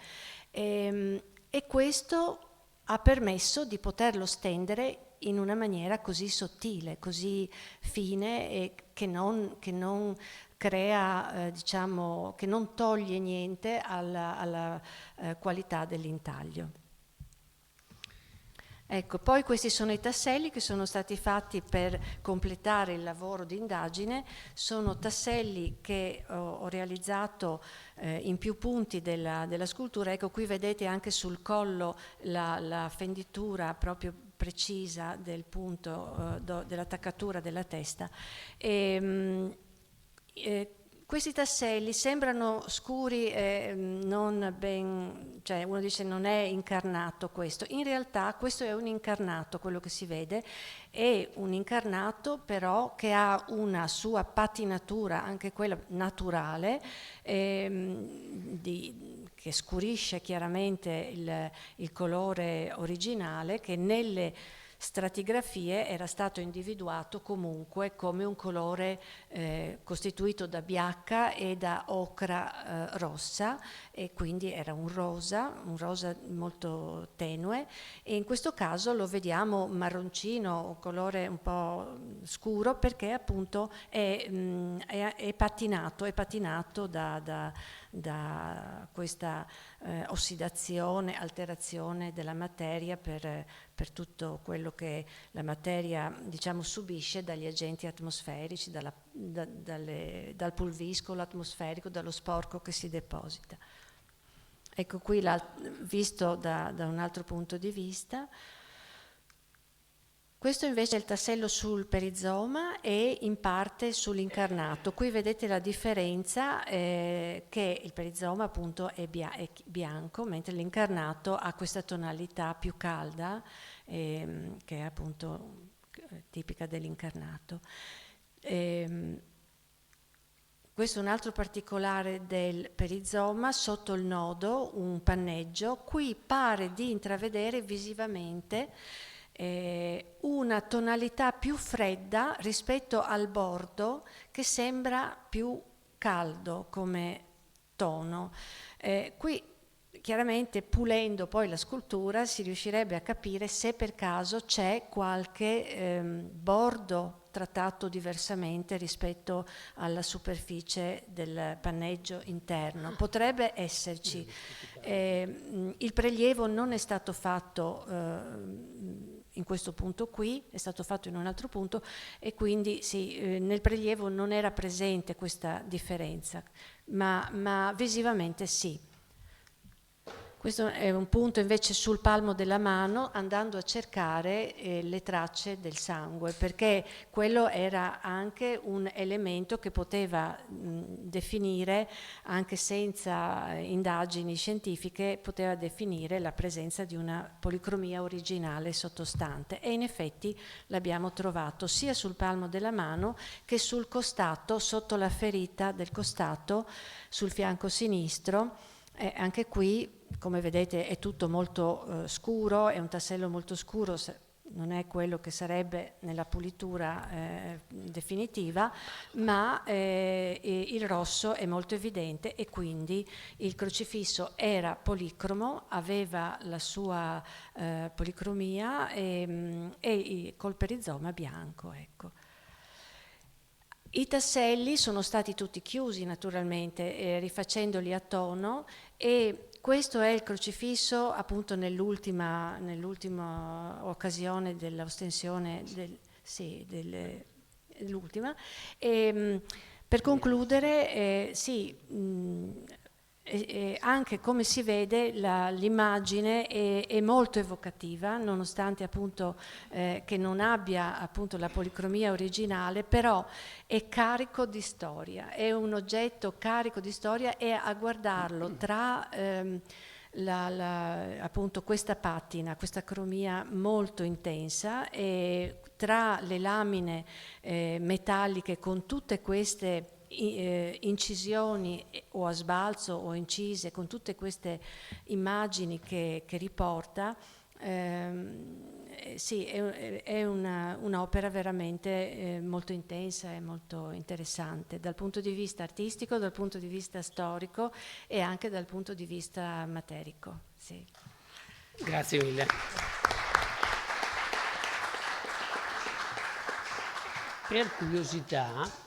E questo ha permesso di poterlo stendere in una maniera così sottile, così fine, e che non crea, che non toglie niente alla qualità dell'intaglio. Ecco, poi questi sono i tasselli che sono stati fatti per completare il lavoro di indagine. Sono tasselli che ho realizzato in più punti della scultura. Ecco, qui vedete anche sul collo la fenditura proprio precisa del punto dell'attaccatura della testa. Questi tasselli sembrano scuri, non ben, cioè uno dice non è incarnato questo. In realtà questo è un incarnato, quello che si vede, è un incarnato però che ha una sua patinatura, anche quella naturale, che scurisce chiaramente il colore originale, che nelle stratigrafie era stato individuato comunque come un colore costituito da biacca e da ocra rossa, e quindi era un rosa molto tenue, e in questo caso lo vediamo marroncino, colore un po' scuro, perché appunto è patinato da questa ossidazione, alterazione della materia per tutto quello che la materia subisce dagli agenti atmosferici, dal pulviscolo atmosferico, dallo sporco che si deposita. Ecco qui visto da un altro punto di vista. Questo invece è il tassello sul perizoma e in parte sull'incarnato. Qui vedete la differenza, che il perizoma appunto è bianco, mentre l'incarnato ha questa tonalità più calda, che è appunto tipica dell'incarnato. Questo è un altro particolare del perizoma: sotto il nodo un panneggio. Qui pare di intravedere visivamente una tonalità più fredda rispetto al bordo, che sembra più caldo come tono. Qui chiaramente, pulendo poi la scultura, si riuscirebbe a capire se per caso c'è qualche bordo trattato diversamente rispetto alla superficie del panneggio interno. Potrebbe esserci. Il prelievo non è stato fatto in questo punto qui, è stato fatto in un altro punto, e quindi sì, nel prelievo non era presente questa differenza, ma visivamente sì. Questo è un punto invece sul palmo della mano, andando a cercare le tracce del sangue, perché quello era anche un elemento che poteva definire, anche senza indagini scientifiche, poteva definire la presenza di una policromia originale sottostante, e in effetti l'abbiamo trovato sia sul palmo della mano che sul costato, sotto la ferita del costato, sul fianco sinistro. Anche qui, come vedete, è tutto molto scuro, è un tassello molto scuro, non è quello che sarebbe nella pulitura definitiva, ma il rosso è molto evidente, e quindi il crocifisso era policromo, aveva la sua policromia e col perizoma bianco, ecco. I tasselli sono stati tutti chiusi naturalmente, rifacendoli a tono, e questo è il crocifisso appunto nell'ultima occasione dell'ostensione, l'ultima. Per concludere, anche come si vede l'immagine è molto evocativa, nonostante appunto che non abbia appunto la policromia originale, però è carico di storia, è un oggetto carico di storia, e a guardarlo tra appunto questa patina, questa cromia molto intensa, e tra le lamine metalliche con tutte queste incisioni o a sbalzo o incise, con tutte queste immagini che riporta, sì, è un'opera veramente molto intensa e molto interessante dal punto di vista artistico, dal punto di vista storico e anche dal punto di vista materico. Sì. Grazie mille. Per curiosità,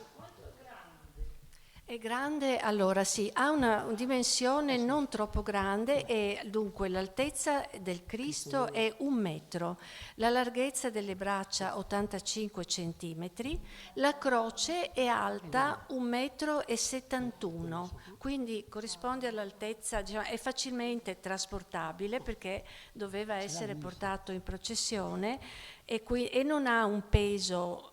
è grande, allora sì, ha una dimensione non troppo grande, e dunque l'altezza del Cristo è 1 metro, la larghezza delle braccia 85 centimetri, la croce è alta 1,71 metro, quindi corrisponde all'altezza, diciamo, è facilmente trasportabile perché doveva essere portato in processione, e non ha un peso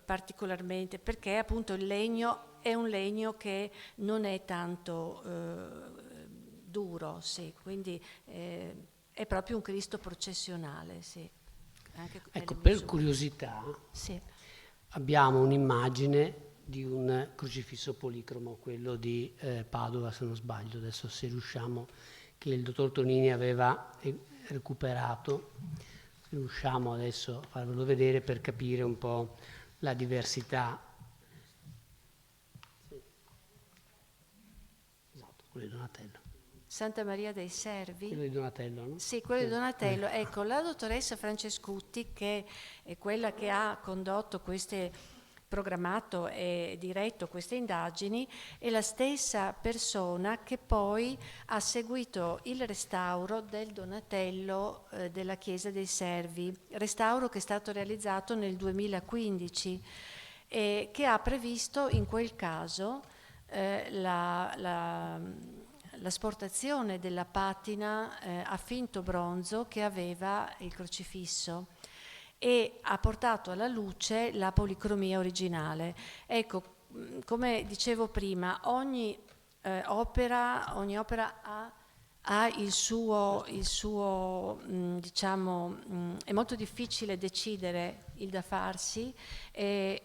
particolarmente, perché appunto il legno è un legno che non è tanto duro, sì, quindi è proprio un Cristo processionale, sì. Anche ecco, per curiosità, sì, abbiamo un'immagine di un crocifisso policromo, quello di Padova, se non sbaglio, adesso se riusciamo, che il dottor Tonini aveva recuperato, se riusciamo adesso a farvelo vedere per capire un po' la diversità. Quello di Donatello. Santa Maria dei Servi. Quello di Donatello, no? Sì, quello di Donatello. Ecco, la dottoressa Francescutti, che è quella che ha condotto programmato e diretto queste indagini, è la stessa persona che poi ha seguito il restauro del Donatello della Chiesa dei Servi, restauro che è stato realizzato nel 2015 e che ha previsto in quel caso l'asportazione della patina a finto bronzo che aveva il crocifisso, e ha portato alla luce la policromia originale. Ecco, come dicevo prima, ogni opera ha il suo diciamo, è molto difficile decidere il da farsi,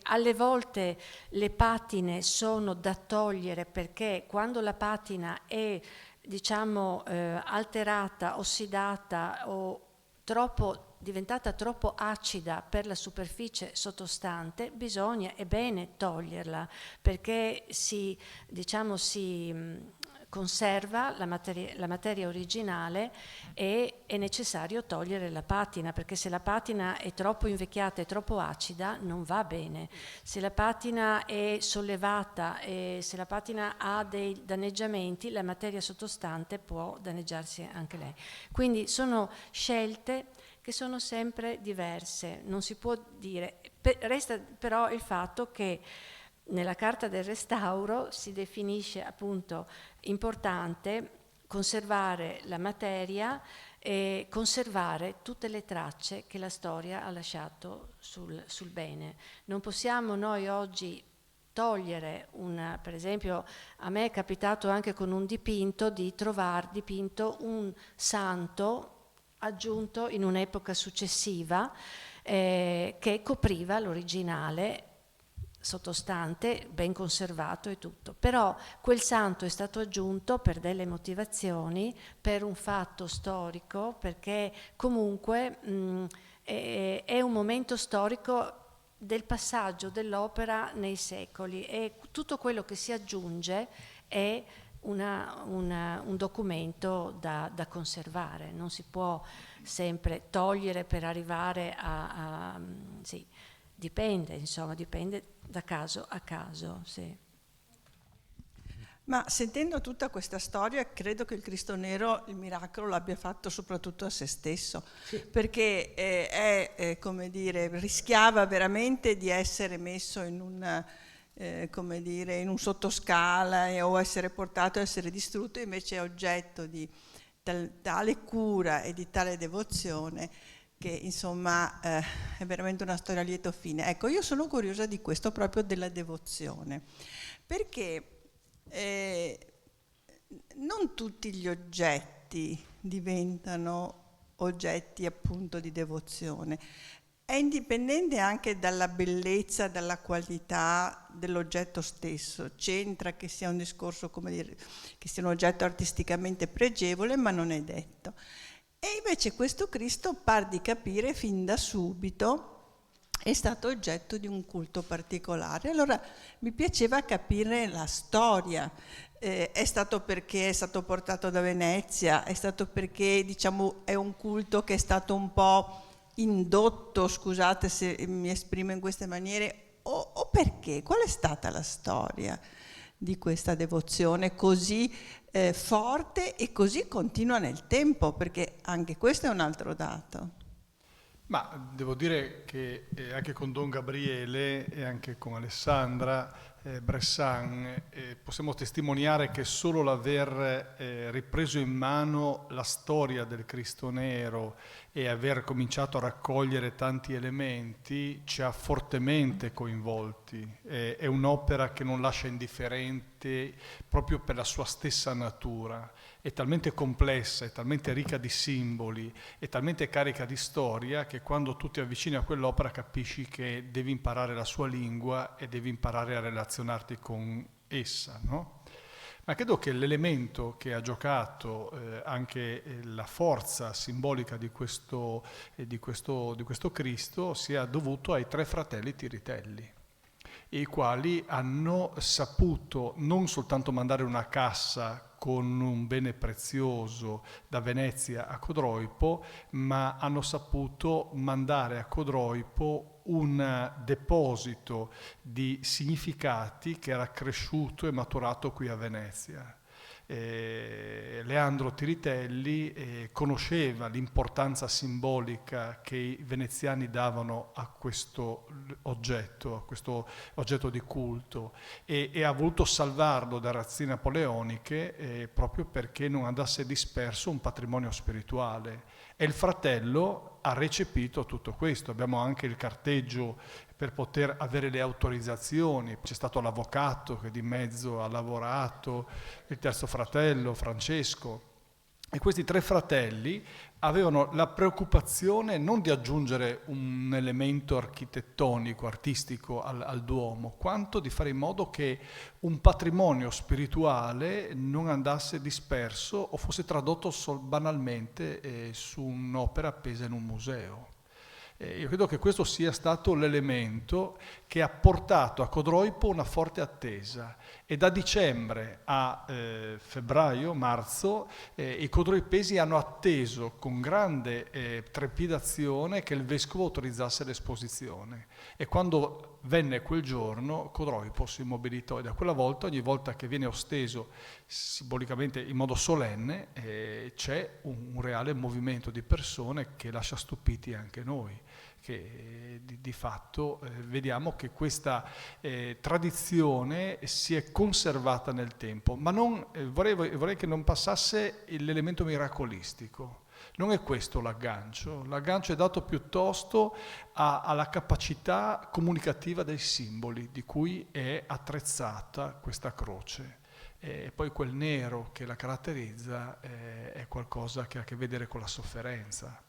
alle volte le patine sono da togliere, perché quando la patina è, diciamo, alterata, ossidata o diventata troppo acida per la superficie sottostante, è bene toglierla, perché conserva la materia originale e è necessario togliere la patina, perché se la patina è troppo invecchiata e troppo acida non va bene. Se la patina è sollevata e se la patina ha dei danneggiamenti, la materia sottostante può danneggiarsi anche lei. Quindi sono scelte che sono sempre diverse, non si può dire. Resta però il fatto che nella Carta del Restauro si definisce appunto importante conservare la materia e conservare tutte le tracce che la storia ha lasciato sul bene. Non possiamo noi oggi togliere per esempio, a me è capitato anche con un dipinto di trovar dipinto un santo aggiunto in un'epoca successiva che copriva l'originale sottostante, ben conservato e tutto. Però quel santo è stato aggiunto per delle motivazioni, per un fatto storico, perché comunque è un momento storico del passaggio dell'opera nei secoli e tutto quello che si aggiunge è un documento da conservare, non si può sempre togliere per arrivare sì, dipende da caso a caso. Sì. Ma sentendo tutta questa storia, credo che il Cristo Nero il miracolo l'abbia fatto soprattutto a se stesso, sì. Perché come dire, rischiava veramente di essere messo in in un sottoscala o essere portato a essere distrutto, invece è oggetto di tale cura e di tale devozione che insomma è veramente una storia a lieto fine. Ecco, io sono curiosa di questo, proprio della devozione, perché non tutti gli oggetti diventano oggetti appunto di devozione. È indipendente anche dalla bellezza, dalla qualità dell'oggetto stesso. C'entra che sia un discorso, come dire, che sia un oggetto artisticamente pregevole, ma non è detto. E invece questo Cristo par di capire fin da subito è stato oggetto di un culto particolare. Allora mi piaceva capire la storia. È stato perché è stato portato da Venezia, è stato perché diciamo è un culto che è stato un po' indotto, scusate se mi esprimo in queste maniere, o perché? Qual è stata la storia di questa devozione così forte e così continua nel tempo? Perché anche questo è un altro dato. Ma devo dire che anche con Don Gabriele e anche con Alessandra Bressan possiamo testimoniare che solo l'aver ripreso in mano la storia del Cristo Nero e aver cominciato a raccogliere tanti elementi ci ha fortemente coinvolti. È un'opera che non lascia indifferente proprio per la sua stessa natura. È talmente complessa, è talmente ricca di simboli, è talmente carica di storia che quando tu ti avvicini a quell'opera capisci che devi imparare la sua lingua e devi imparare a relazionarti con essa, no? Ma credo che l'elemento che ha giocato anche la forza simbolica di questo Cristo sia dovuto ai tre fratelli Tiritelli, i quali hanno saputo non soltanto mandare una cassa con un bene prezioso da Venezia a Codroipo, ma hanno saputo mandare a Codroipo un deposito di significati che era cresciuto e maturato qui a Venezia. Leandro Tiritelli conosceva l'importanza simbolica che i veneziani davano a questo oggetto di culto e ha voluto salvarlo da razzie napoleoniche proprio perché non andasse disperso un patrimonio spirituale. E il fratello ha recepito tutto questo. Abbiamo anche il carteggio per poter avere le autorizzazioni. C'è stato l'avvocato che di mezzo ha lavorato, il terzo fratello, Francesco. E questi tre fratelli avevano la preoccupazione non di aggiungere un elemento architettonico, artistico al Duomo, quanto di fare in modo che un patrimonio spirituale non andasse disperso o fosse tradotto banalmente su un'opera appesa in un museo. Io credo che questo sia stato l'elemento che ha portato a Codroipo una forte attesa, e da dicembre a febbraio, marzo, i codroipesi hanno atteso con grande trepidazione che il vescovo autorizzasse l'esposizione, e quando venne quel giorno Codroipo si mobilitò, e da quella volta, ogni volta che viene osteso simbolicamente in modo solenne, c'è un reale movimento di persone che lascia stupiti anche noi, che di fatto vediamo che questa tradizione si è conservata nel tempo, ma non, vorrei che non passasse l'elemento miracolistico. Non è questo l'aggancio è dato piuttosto alla capacità comunicativa dei simboli di cui è attrezzata questa croce. E poi quel nero che la caratterizza è qualcosa che ha a che vedere con la sofferenza.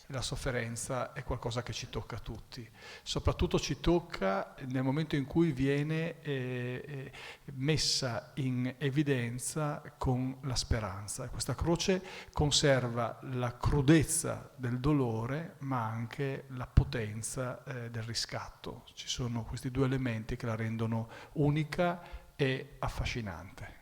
La sofferenza è qualcosa che ci tocca a tutti, soprattutto ci tocca nel momento in cui viene messa in evidenza con la speranza. Questa croce conserva la crudezza del dolore, ma anche la potenza del riscatto. Ci sono questi due elementi che la rendono unica e affascinante.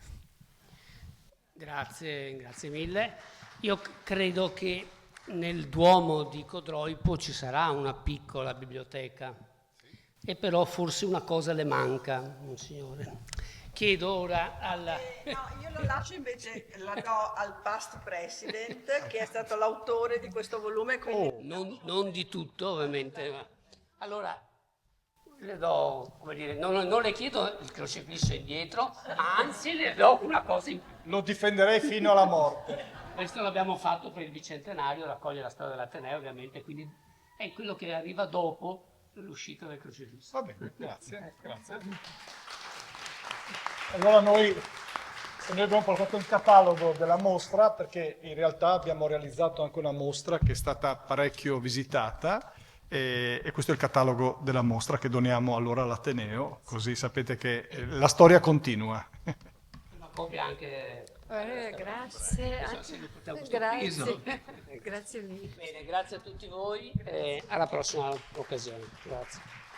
Grazie mille. Io credo che nel Duomo di Codroipo ci sarà una piccola biblioteca, e però forse una cosa le manca, Monsignore. Chiedo ora alla... No, io lo lascio invece, la do al past president, che è stato l'autore di questo volume. Quindi... non di tutto, ovviamente. Ma... Allora, le do, come dire, non le chiedo il crocifisso indietro, ma anzi le do una cosa in più. Lo difenderei fino alla morte. Questo l'abbiamo fatto per il bicentenario, raccoglie la storia dell'Ateneo, ovviamente, quindi è quello che arriva dopo l'uscita del crocifisso. Va bene, grazie. Allora noi abbiamo portato il catalogo della mostra, perché in realtà abbiamo realizzato anche una mostra che è stata parecchio visitata, e questo è il catalogo della mostra che doniamo allora all'Ateneo, così sapete che la storia continua. Una copia anche... grazie. Grazie mille. Bene, grazie a tutti voi e alla prossima occasione. Grazie.